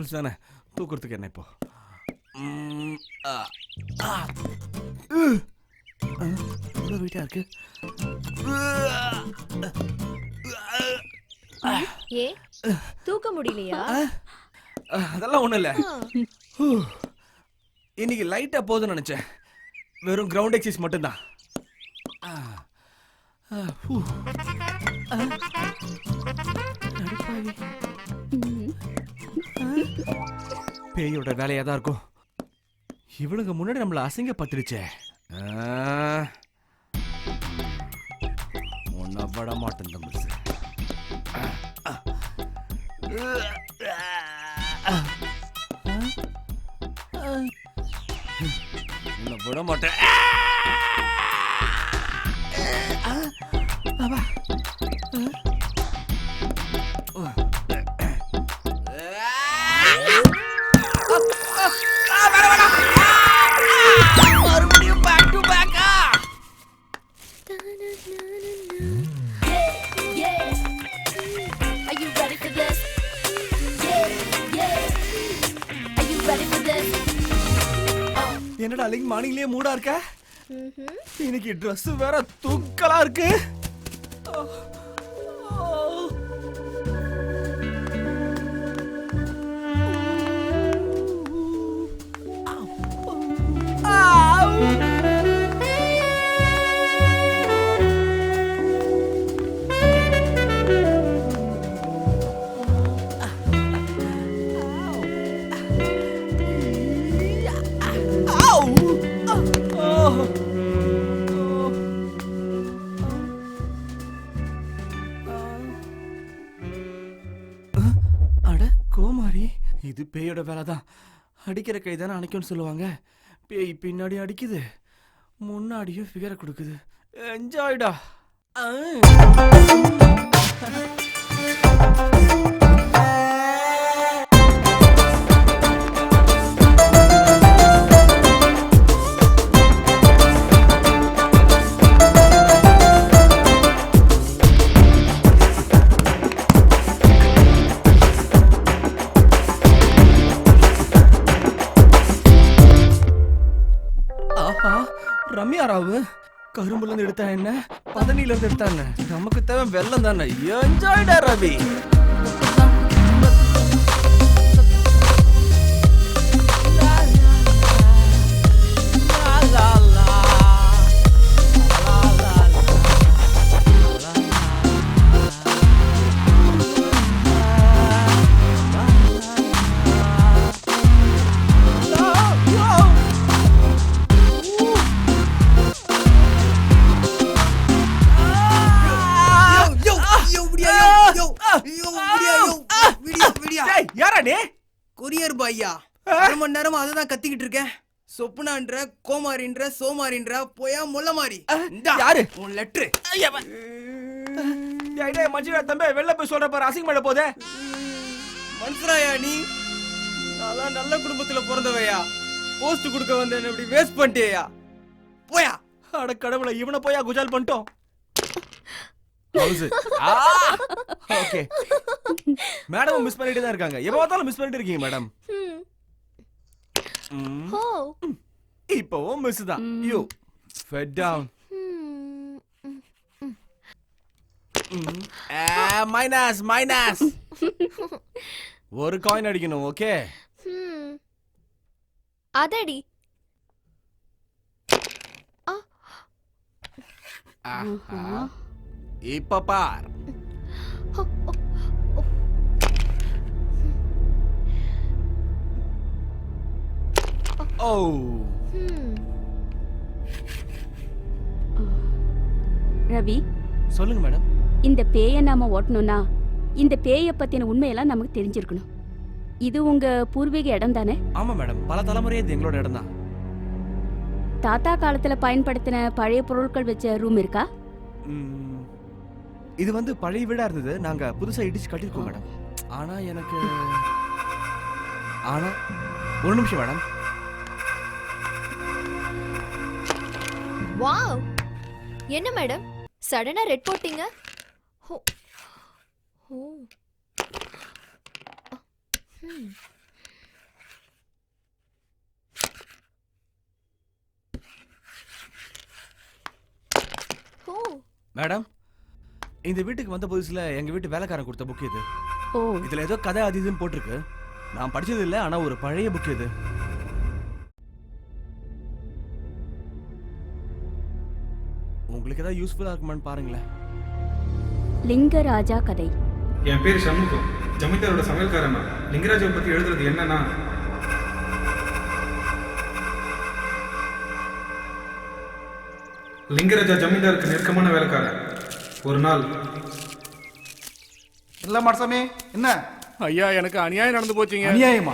பெருசு தானே, தூக்குறதுக்கு என்ன இப்போ? எவ்வளோ வெயிட்டா இருக்கு? ஏ தூக்க முடியலையா? அதெல்லாம் ஒண்ணும் இல்ல. இன்னைக்கு லைட்டா போதும்னு நினைச்சேன். வெறும் கிரவுண்ட் எக்ஸசைஸ் மட்டும்தான். பேயோட வேலையா தான் இருக்கும். இவளுங்க முன்னாடி நம்மள அசிங்கப்பட்டுருச்சே. உன்னை விட மாட்டேன் தம்பி. உன்னை விட மாட்டேன். மறுபடியும் பேக் டு பேக்கா? Are you ready for this? Yeah, yeah. Are you ready for this? என்னடா லிங் மார்னிங்லயே மூடா இருக்க? இன்னைக்கு Dress வேற தூக்கலா இருக்கு. இது பேயோட வேலை தான். அடிக்கிற கை தானே அணைக்கும்னு சொல்லுவாங்க. பேய் பின்னாடி அடிக்குது, முன்னாடியும் ஃபிகரை கொடுக்குது. என்ஜாய்டா. ரம்யா ராவு கரும்புல இருந்து எடுத்தா என்ன, பதனில இருந்து எடுத்தா என்ன, நமக்கு தேவை வெள்ளம் தானே. என்ஜாய்டா ரவி. கொரியர் பாய்யா, 1 மணி நேரமா அதுதான் கத்திக்கிட்டு இருக்கேன். சொப்புனான்ற, கோமாரின்ற, சோமாரின்ற, போயா முள்ள மாதிரி. யாரு உன் லெட்டர்? மஞ்சுரா தம்பி வெளில போய் சொல்ற பாரு, அசிங்கப்பட போதே. மனுஷராயா நீ? நான் நல்ல குடும்பத்துல பிறந்தவையா, போஸ்ட் கொடுக்க வந்தேன், இப்படி வேஸ்ட் பண்ணிட்டியா? போயா. அட கடவுளை, இவனை போயா குஜால் பண்ணிட்டோம். ஓகே மேடம் மிஸ் பண்ணிட்டு தான் இருக்காங்க. எப்ப பார்த்தாலும் மிஸ் பண்ணிட்டு இருக்கீங்க மேடம். இப்போவும் மிஸ் தான். You fed down. Minus minus. ஒரு காயின் அடிக்கணும். ஓகே அதடி. இப்ப பார். ஓ ரவி, சொல்லுங்க மேடம். இந்த பேயை நாம ஓட்டணும்னா இந்த பேயை பத்தின உண்மையெல்லாம் நமக்கு தெரிஞ்சிருக்கணும். இது உங்க பூர்வீக இடம் தானே? ஆமா மேடம், பல தலைமுறையே இது எங்களோட இடம் தான். தாத்தா காலத்துல பயன்படுத்தின பழைய பொருட்கள் வச்ச ரூம் இருக்கா? இது வந்து பழைய வீடா இருந்தது, நாங்க புதுசா இடிச்சு கட்டிருக்கோம் மேடம். ஆனா ஒரு நிமிஷம் மேடம். வாவ், என்ன மேடம் சடனா ரெட் போட்டீங்க? மேடம், இந்த வீட்டுக்கு வந்த புதுசுல எங்க வீட்டு வேலைக்காரன் கொடுத்த புக் இது. ஓ, இதுல ஏதோ கதை அது இதுன்னு போட்டிருக்கு. நான் படிச்சது இல்ல, ஆனா ஒரு பழைய புக் இது. உங்களுக்கு ஏதாவது யூஸ்ஃபுல்லா இருக்குமான்னு பாருங்களேன். லிங்கராஜா கதை. என் பேர் சண்முகம், ஜமீன்தாரோட சமையல்காரன். லிங்கராஜாவை பத்தி எழுதுறது என்னன்னா, லிங்கராஜா ஜமீன்தாருக்கு நெருக்கமான வேலைக்காரன். ஒரு நாள் இல்ல மாடசாமி, என்ன ஐயா, எனக்கு அநியாயம் நடந்து போச்சுங்க. அநியாயமா?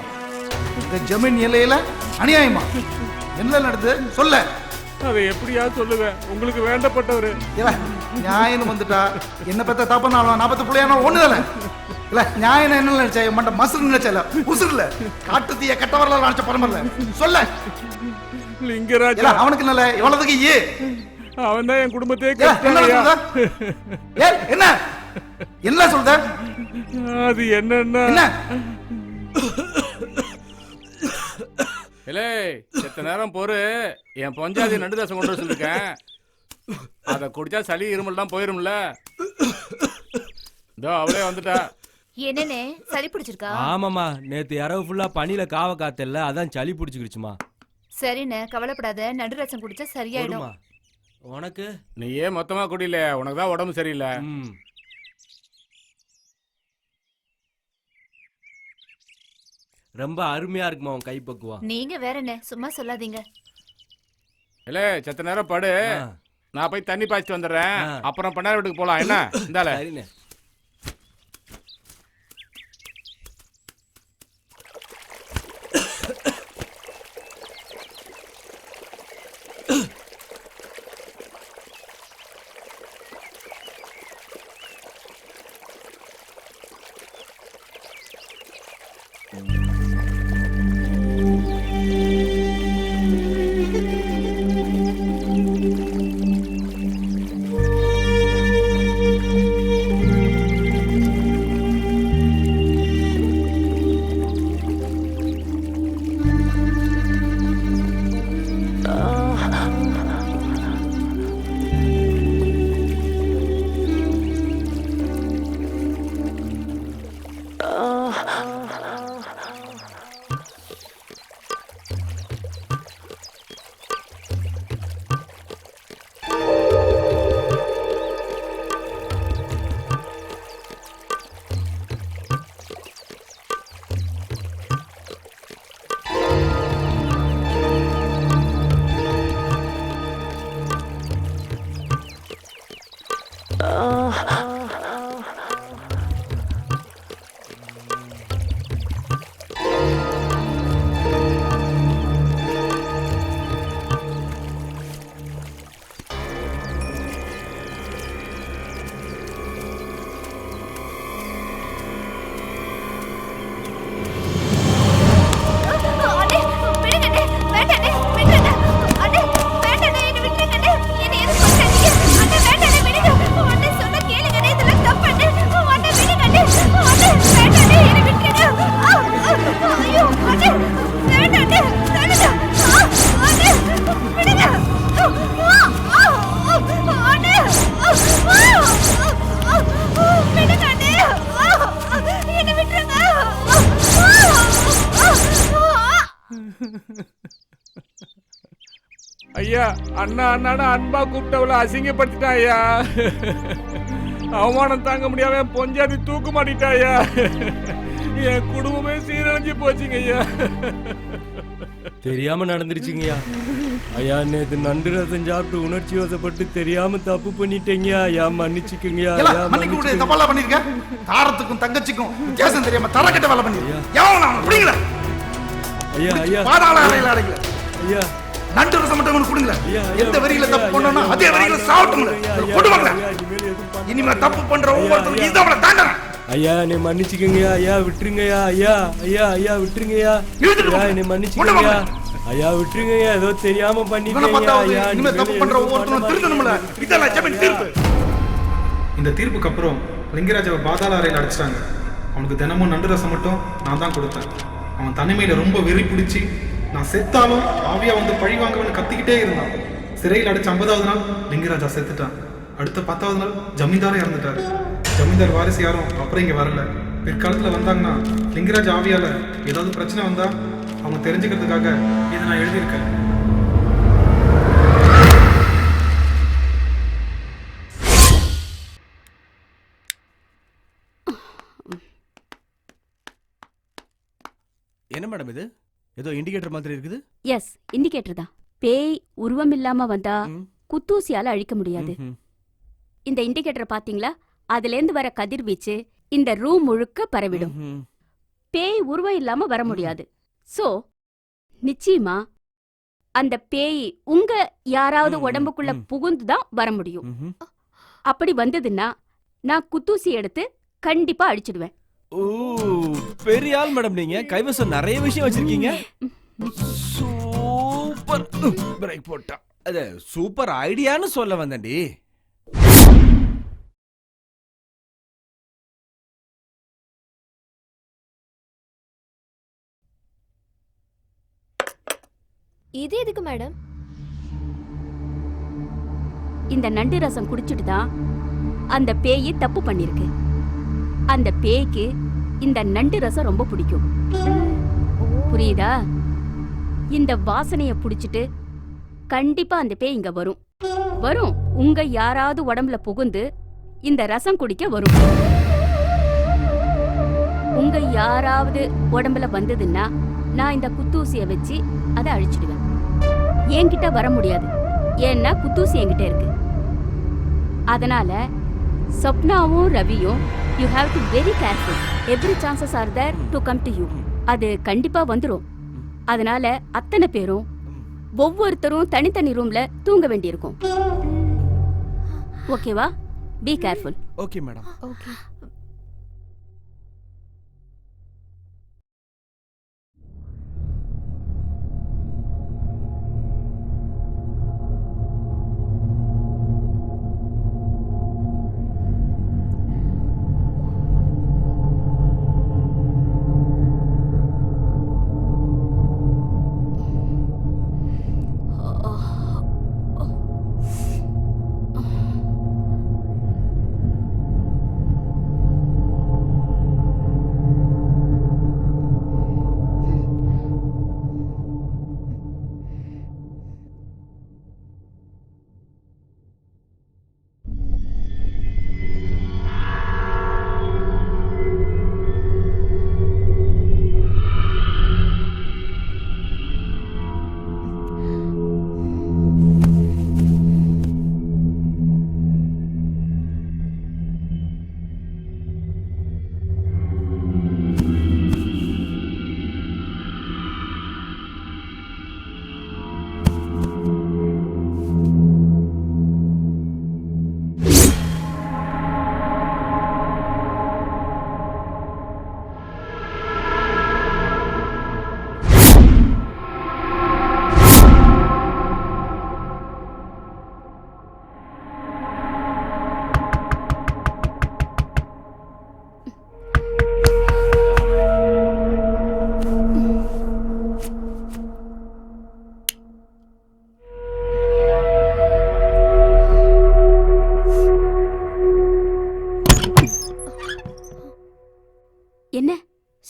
இந்த ஜமீன் எல்லையில அநியாயமா? என்ன நடந்து சொல்ல? அதை எப்படியா சொல்லுவேன்? உங்களுக்கு வேண்டப்பட்டவரு நியாயம் வந்துட்டா என்ன பத்த தப்பனாலும் நான் பத்த புள்ளையானோ ஒண்ணுதானே இல்ல. நியாயம் என்ன நினைச்சா மண்ட மசுறு நினைச்சல உசுறுல காட்டு தீய கட்ட வரல நினைச்ச பரம்பரல சொல்ல. லிங்கராஜா அவனுக்கு நல்ல எவ்வளவுக்கு ஏ அவன் தான் என் குடும்பத்தையே என்ன என்ன சொல்ற? அது என்னன்னா செத்த நேரம் போரு என் பொஞ்சாதி நண்டு தசம் கொண்டு வச்சிருக்கேன். அத குடிச்சா சளி இருமல் தான் போயிரும்ல. இதோ அவளே வந்துட்டா. என்னனே சளி பிடிச்சிருக்கா? ஆமாமா, நேத்து இரவு ஃபுல்லா பனியில காவ காத்தல்ல, அதான் சளி பிடிச்சிக்கிடுச்சுமா. சரிண்ணே, கவலைப்படாத, நடு ரசம் குடிச்சா சரியாயிடும். உனக்கு நீ ஏன் மொத்தமா குடியில? உனக்கு தான் உடம்பு சரியில்லை. ரொம்ப அருமையா இருக்குமா உன் கைப்பக்குவம். நீங்க வேற என்ன, சும்மா சொல்லாதீங்க. இல்ல செத்த நேரம் படு, நான் போய் தண்ணி பாய்ச்சிட்டு வந்துடுறேன். அப்புறம் பண்ணார வீட்டுக்கு போலாம். என்ன இந்தால? சரிண்ணே. ஐயா, அண்ணா அண்ணான்னு அன்பா கூப்பிட்டவளை அசிங்கப்படுத்திட்டான் ஐயா. அவமானம் தாங்க முடியாம பொஞ்சாதி தூக்கு மாட்டிட்டாயா. என் குடும்பமே சீரழிஞ்சு போச்சுங்க ஐயா. தெரியாம நடந்துருச்சுங்கய்யா. ஐயா, நேத்து நண்டு ரசம் சாப்பிட்டு உணர்ச்சி வசப்பட்டு தெரியாம தப்பு பண்ணிட்டேங்கய்யா. ஐயா மன்னிச்சுக்குங்கய்யா. மன்னிக்க தப்பெல்லாம் பண்ணிருக்க. தாரத்துக்கும் தங்கச்சிக்கும் வித்தியாசம் தெரியாம தரக்கட்ட வேலை பண்ணிருக்க. ஐயா ஐயா பாதாள அறையில அடைக்கல. ஐயா நண்டு ரசம் மட்டும் உங்களுக்கு கொடுங்க. எந்த வரியில தப்பு பண்ணனா அதே வரியில சாவட்டுங்க. கொடுவாங்க. இனிமே தப்பு பண்ற ஒவ்வொருத்தரும் இதாவல தாண்டற. ஐயா, நீ மன்னிச்சுக்கங்கய்யா. ஐயா விட்டுருங்கய்யா. ஐயா ஐயா ஐயா விட்டுருங்கய்யா. ஐயா நீ மன்னிச்சுக்கங்கய்யா. ஐயா விட்டுருங்கய்யா. ஏதோ தெரியாம பண்ணிட்டேங்கய்யா. ஐயா இனிமே தப்பு பண்ற ஒவ்வொருத்தரும் திருந்தணும்ல. இதெல்லாம் ஜமீன் தீர்ப்பு. இந்த தீர்ப்புக்கு அப்புறம் லிங்கராஜாவை பாதாள அறையில் அடைச்சிட்டாங்க. அவனுக்கு தினமும் நண்டு ரசம் மட்டும் நான் தான் கொடுத்தேன். அவன் தனிமையில ரொம்ப வெறி பிடிச்சி நான் செத்தாலும் ஆவியா வந்து பழி வாங்கவன்னு கத்திக்கிட்டே இருந்தான். சிறையில் அடைச்ச 50வது நாள் லிங்கராஜா செத்துட்டான். அடுத்த 10வது நாள் ஜமீன்தாரே இறந்துட்டாரு. ஜமீன்தார் வாரிசு யாரும் அப்புறம் இங்கே வரல. பிற்காலத்தில் வந்தாங்கன்னா லிங்கராஜ் ஆவியால் ஏதாவது பிரச்சனை வந்தா அவங்க தெரிஞ்சுக்கிறதுக்காக இதை நான் எழுதியிருக்கேன். என்ன மேடம் இது? ஏதோ இண்டிகேட்டர் மாதிரி இருக்குது. எஸ், இண்டிகேட்டர் தான். பேய் உருவம் இல்லாம வந்தா குத்தூசியால அழிக்க முடியாது. இந்த இண்டிகேட்டரை பாத்தீங்களா? அதுல இருந்து வர கதிர்வீச்சு இந்த ரூம் முழுக்க பரவிடும். பேய் உருவம் இல்லாம வர முடியாது. சோ நிச்சயமா அந்த பேய் உங்க யாராவது உடம்புக்குள்ள புகுந்துதான் வர முடியும். அப்படி வந்ததுன்னா நான் குத்தூசி எடுத்து கண்டிப்பா அழிச்சிடுவேன். ஓ, பெரிய ஆள் மேடம் நீங்க. கைவசம் நிறைய விஷயம் வச்சிருக்கீங்க. சூப்பர். பிரேக் போட்டா. அது சூப்பர் ஐடியான்னு சொல்ல வந்தேன்டி. இது எதுக்கு மேடம்? இந்த நண்டு ரசம் குடிச்சிட்டு தான் அந்த பேய் தப்பு பண்ணிருக்கு. அந்த பேய்க்கு இந்த நண்டு ரசம் ரொம்ப பிடிக்கும். புரியுதா? இந்த வாசனைய புடிச்சிட்டு கண்டிப்பா அந்த பேய் இங்க வரும். உங்க யாராவது உடம்புல புகுந்து இந்த ரசம் குடிக்க வரும். உங்க யாராவது உடம்புல வந்ததுன்னா நான் இந்த குத்தூசிய வச்சு அதை அழிச்சிடுவேன். என்கிட்ட வர முடியாது, ஏன்னா குத்தூசி என்கிட்ட இருக்கு. அதனால சொப்னாவும் ரவியும் you have to very careful. Every chances are there to come to you. அது கண்டிப்பா வந்துரும். அதனால அத்தனை பேரும் ஒவ்வொருத்தரும் தனித்தனி ரூம்ல தூங்க வேண்டியிருக்கும். ஓகேவா? Be careful. Okay madam. Okay.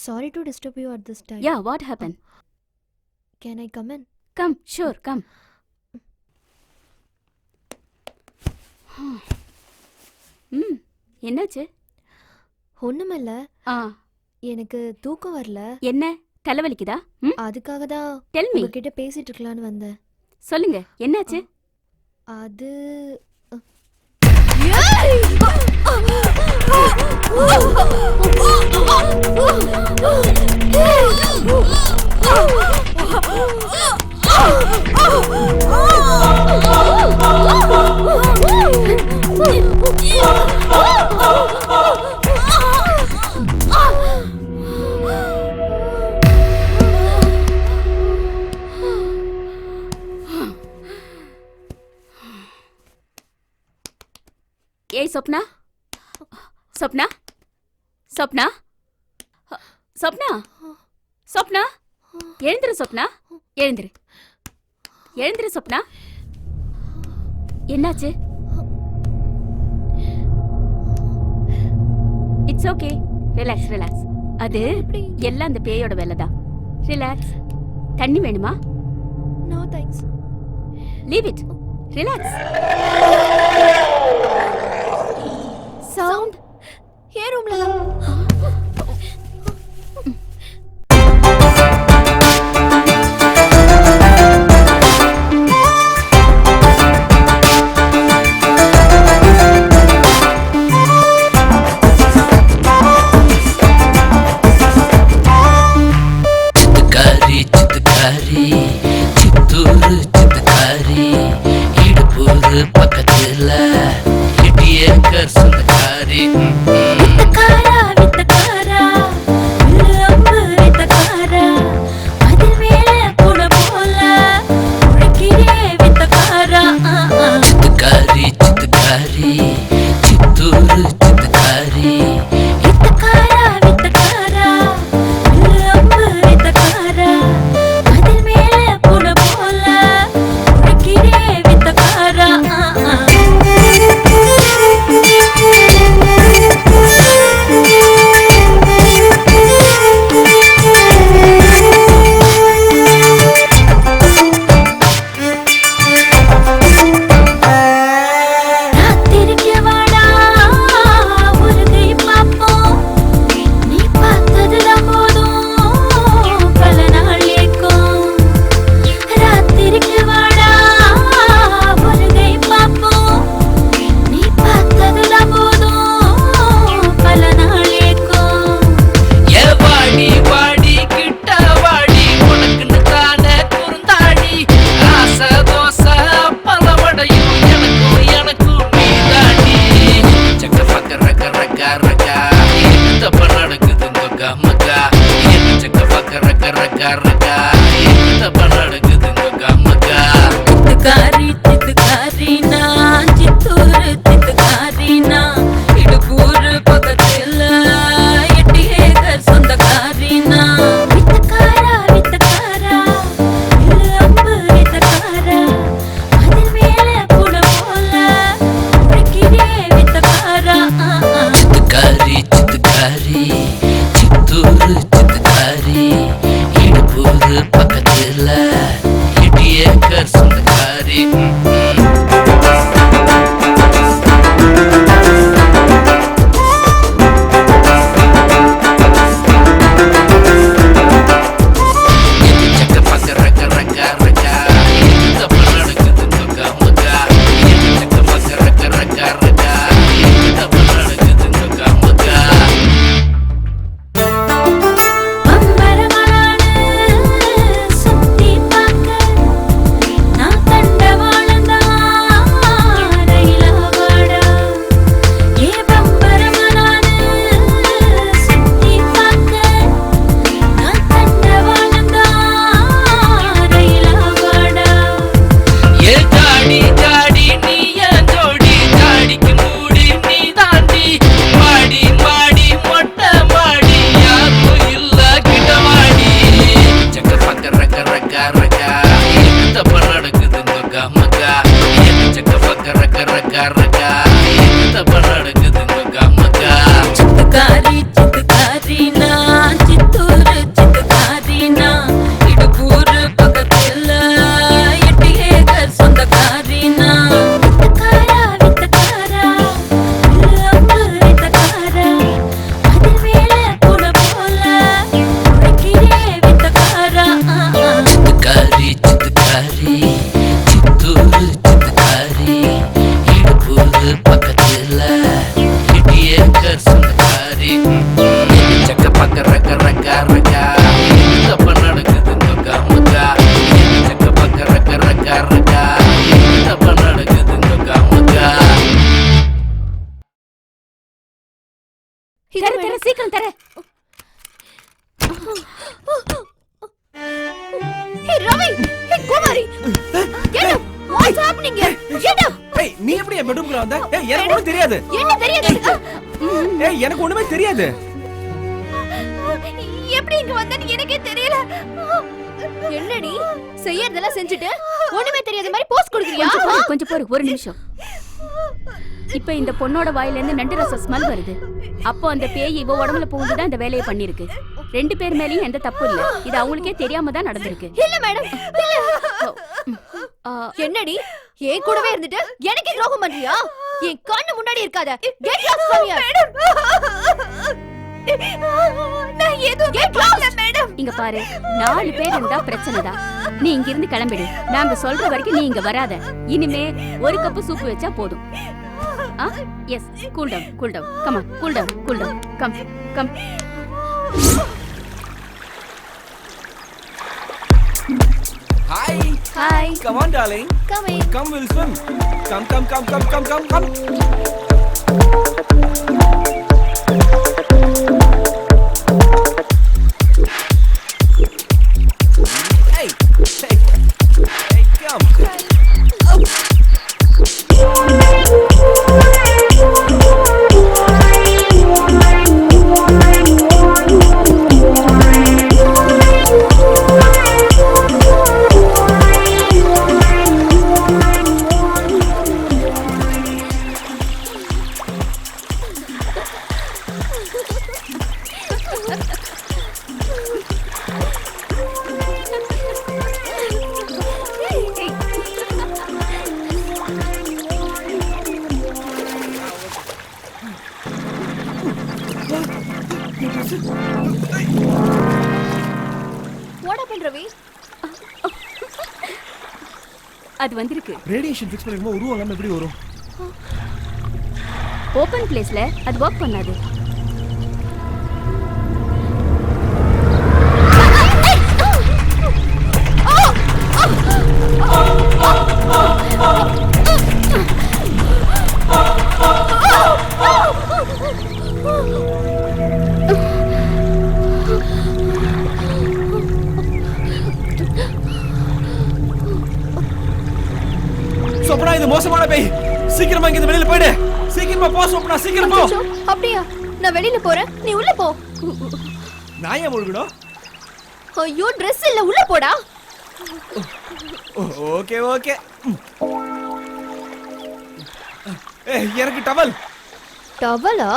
Sorry to disturb you at this time. Yeah, what happened? Can I come in? Come, sure, come. என்னாச்சு? ஒண்ணுமில்ல. எனக்கு தூக்கம் வரல. என்ன தலைவலிக்குதா? அதுக்காக தான் Tell me. உங்ககிட்ட பேசிட்டு இருக்கலாம்னு வந்தேன். சொல்லுங்க, என்னாச்சு? அது ஏய் சொப்னா, சொப்னா, சொப்னா, சொப்னா, சொப்னா, எழுந்திரு சொப்னா, எழுந்திரு, எழுந்திரு சொப்னா. என்னாச்சு? It's okay. Relax relax. அது எல்லாம் அந்த பேயோட வேலை தான். ரிலாக்ஸ். தண்ணி வேணுமா? No thanks. Leave it. Relax. Sound ஏ ரூம்ல தான். சித்தூரு சித்தக்காரி இடுப்பூரு பக்கத்துல 8 ஏக்கர் சொந்தக்காரி. வித்தக்காரா வித்தக்காரா உள்ளம்பு வித்தக்காரா அதில் மேல கூட போல உழைக்கிறே வித்தக்காரா. சித்தக்காரி சித்தக்காரி சித்தூரு சித்தக்காரி வித்தக்காரா வித்தக்காரா உள்ளம்பு வித்தக்காரா அதில் மேல கூட போல உழைக்கிறே வித்தக்காரா. சித்துக்காரி சித்துக்காரி நான் சித்தூரு சித்துக்காரி நான் இடுப்பூரு பக்கத்துல 8 ஏக்கர் சொந்தக்காரி நான். வித்தக்காரா வித்தக்காரா உள்ளம்பு வித்தக்காரா அதில் மேல கூட போல உழைக்கிறே வித்தக்காரா. சித்தக்காரி சித்தக்காரி சித்தூரு சித்தக்காரி இடுப்பூரு பக்கத்துல 8 ஏக்கர் சொந்தக்காரி. சுத்தி பார்க்க நான் சீக்கிரம் தர. Hey Ravi, hey Kumari, get up. What's happening here? Get up. ஏய் நீ எப்படி என் பெட்ரூம்க்குள்ள வந்த? ஏய் எனக்கு ஒண்ணும் தெரியாது. என்ன தெரியாது? ஏய் எனக்கு ஒண்ணுமே தெரியாது. எப்படி இங்க வந்தன்னு எனக்கே தெரியல. என்னடி செய்யறதெல்லாம் செஞ்சுட்டு ஒண்ணுமே தெரியாத மாதிரி போஸ் கொடுக்கறியா? கொஞ்சம் பொறு ஒரு நிமிஷம். இப்ப இந்த பொண்ணோட வாயில இருந்து நண்டு ரசம் ஸ்மெல் வருது. அப்போ அந்த பேய் இவ உடம்புல புகுந்துதான் இந்த வேலையை பண்ணிருக்கு. 2 பேர் மேலயும் எந்த தப்பு இல்ல. இது அவங்களுக்கே தெரியாம தான் நடந்திருக்கு. இல்ல மேடம். என்னடி ஏன் கூடவே இருந்துட்டு எனக்கு துரோகம் பண்றியா? என் கண்ணு முன்னாடி இருக்காத. Get lost from here. நான் ஏதோ கெட் லாஸ்ட் மேடம். இங்க பாரு, 4 பேர் இருந்தா பிரச்சனை தான். நீ இங்க இருந்து கிளம்பிடு. நாங்க சொல்ற வரைக்கும் நீ இங்க வராத. இனிமே 1 கப் சூப் வச்சா போதும். Yes, cool down, cool down. Come on, cool down, cool down. Come come. Hi. Hi. Come on, darling. Come in. Come, we'll swim. Come, come, come, come, come, come, come. Hey, hey, hey, come. What happened, Ravi? அது வந்திருக்கு. Radiation fix பண்ணிருந்தா உருவம் எப்படி வரும்? Open பிளேஸ்ல அது work பண்ணாது. சொப்னா, இது மோசமான பேய். சீக்கிரமா இங்க வெளியில போயிடு. சீக்கிரமா போ சொப்னா, சீக்கிரம் போ. அப்படியா? நான் வெளியில போறேன், நீ உள்ள போ. நான் ஏன் முழுகணும்? ஐயோ, Dress இல்ல, உள்ள போடா. Okay okay. ஏய், எனக்கு டவல். டவலா?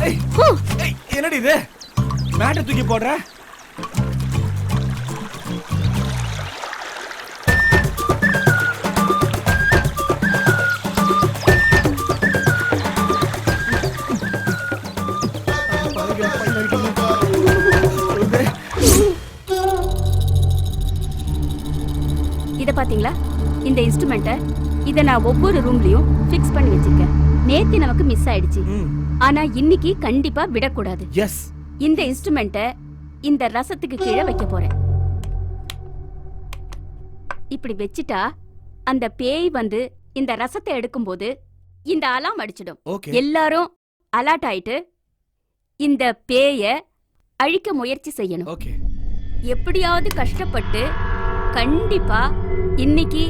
ஏய், என்னடி இது? மேட்ட தூக்கி போடுற? இத பாத்தீங்களா? இந்த இன்ஸ்ட்ருமெண்ட்ட இத நான் ஒவ்வொரு ரூம்லயும் ஃபிக்ஸ் பண்ணி வச்சிருக்கேன். நேத்து நமக்கு மிஸ் ஆயிடுச்சு. ஆனா இன்னைக்கு கண்டிப்பா விடக்கூடாது. எஸ். இந்த இன்ஸ்ட்ருமெண்ட்ட இந்த ரசத்துக்கு கீழே வைக்க போறேன். இப்படி வெச்சிட்டா அந்த பேய் வந்து இந்த ரசத்தை எடுக்கும்போது இந்த அலாம் அடிச்சிடும். எல்லாரும் அலர்ட் ஆயிட்டு இந்த பேய அழிக்க முயற்சி செய்யணும். எப்படியாவது கஷ்டப்பட்டு கண்டிப்பா இன்னைக்கு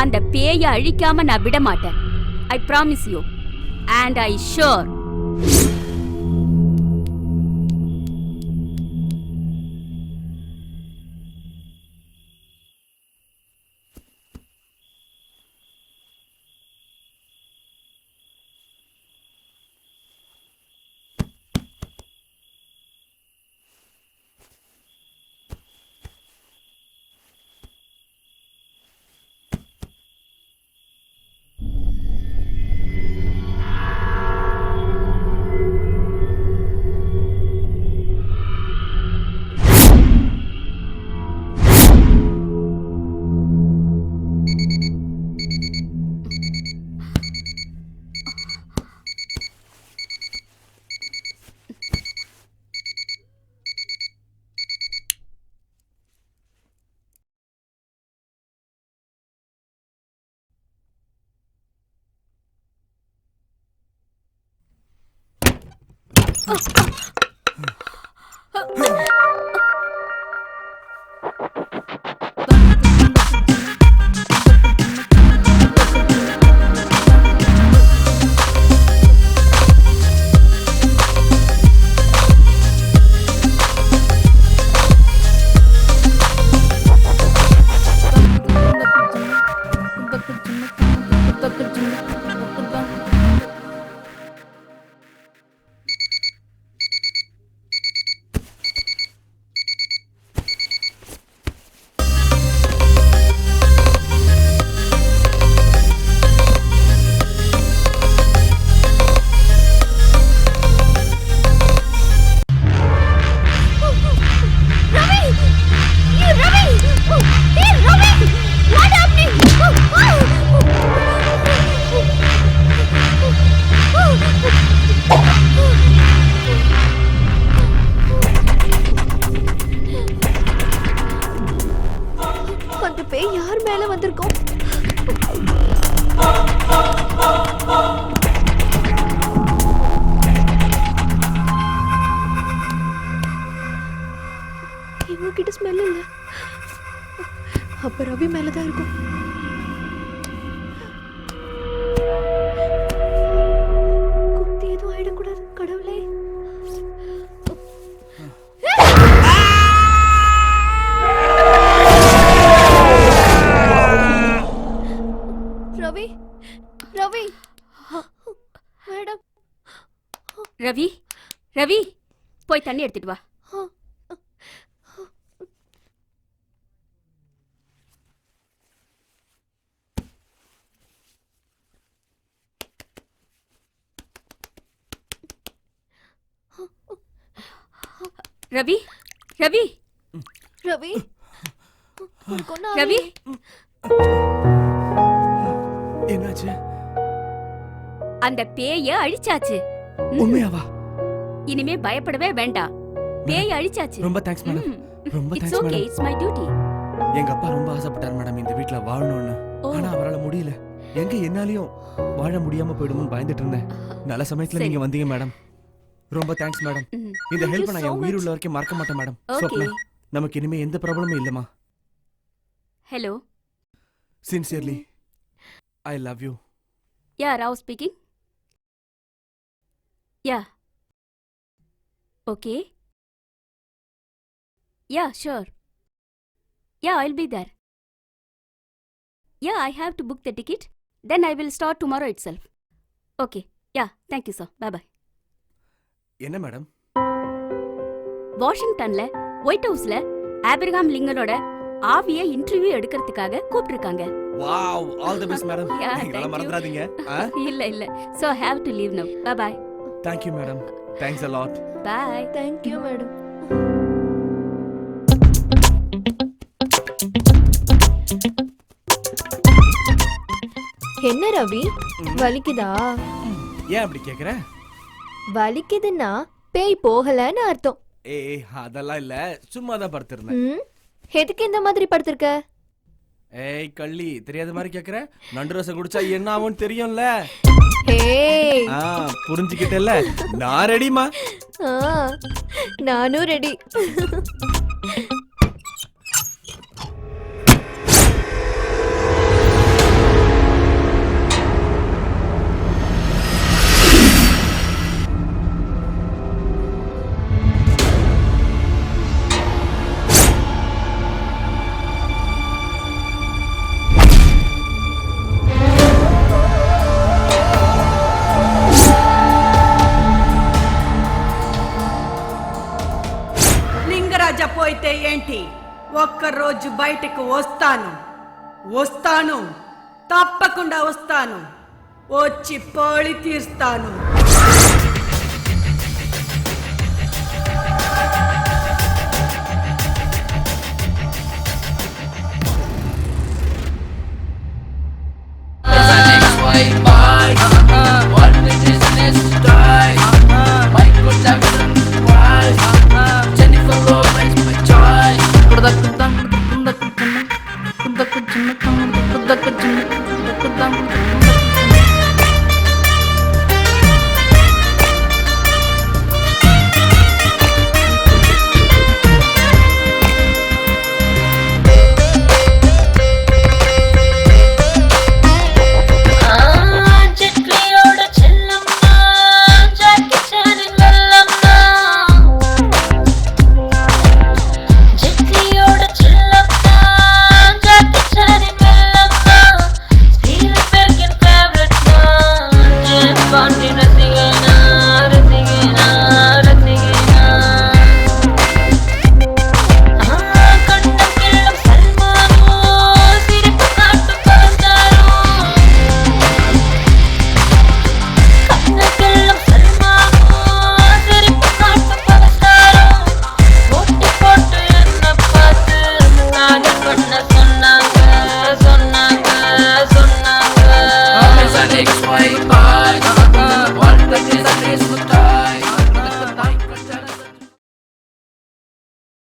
அந்த பேய அழிக்காம நான் விட மாட்டேன். I promise you and I sure. பேய் யார் மேல வந்திருக்கோம்? இவங்க கிட்ட ஸ்மெல் இல்ல. அப்ப ரவி மேலதான் இருக்கும். குத்தி எதுவும் ஆயிடக்கூடாது கடவுளே. ரவி ரவி மேடம். ரவி ரவி போய் தண்ணி எடுத்துட்டு வா. ரவி ரவி ரவி ரவி என்னாச்சு? அந்த பேய அழிச்சாச்சு. உண்மையாவா? இனிமே பயப்படவே வேண்டாம். பேய அழிச்சாச்சு. ரொம்ப தேங்க்ஸ் மேடம். ரொம்ப it's thanks okay, madam. It's my duty. எங்க அப்பா ரொம்ப ஆசைப்பட்டார் மேடம் இந்த வீட்ல வாழணும்னு. ஆனா அவரால முடியல. எங்க என்னாலயும் வாழ முடியாம போயிடுமோன்னு பயந்துட்டு இருந்தேன். நல்ல சமயத்துல நீங்க வந்தீங்க மேடம். ரொம்ப தேங்க்ஸ் மேடம். இந்த ஹெல்ப் நான் என் உயிர் உள்ள வரைக்கும் மறக்க மாட்டேன் மேடம். சொப்னா, நமக்கு இனிமே எந்த ப்ராப்ளமும் இல்லமா. Hello. Sincerely I love you. Yeah, Rao speaking. Yeah. Okay. Yeah, sure. Yeah, I'll be there. Yeah, I have to book the ticket. Then I will start tomorrow itself. Okay. Yeah, thank you sir. Bye bye. என்ன madam? வாஷிங்டன்ல white ஹவுஸ்ல Abraham லிங்கனோட ஆவிய interview எடுக்கிறதுக்காக கூப்பிட்டிருக்காங்க. Wow, all the best madam. Yeah, நீங்க thank you. மறந்துடாதீங்க. இல்ல. So I have to leave now. Bye bye. Thank you madam. Thanks a lot. Bye. Thank you madam. என்ன ரவி வலிக்குதா? ஏன் அப்படி கேக்குற? வலிக்குதுன்னா பேய் போகலன்னு அர்த்தம். ஏய் அதெல்லாம் இல்ல, சும்மா தான் படுத்திருந்தேன். எதுக்கு இந்த மாதிரி படுத்திருக்க? ஏய் கள்ளி, தெரியாத மாதிரி கேக்குற? நண்டு ரசம் குடிச்சா என்ன ஆகும்னு தெரியும்ல. ஏய் புரிஞ்சுக்கிட்டல. நான் ரெடிமா. நானும் ரெடி. పోయితే ఏంటి? ఒక్కరోజు బయటకు వస్తాను, తప్పకుండా వస్తాను, వచ్చి పోలి తీస్తాను. Jennifer Lawrence, my choice.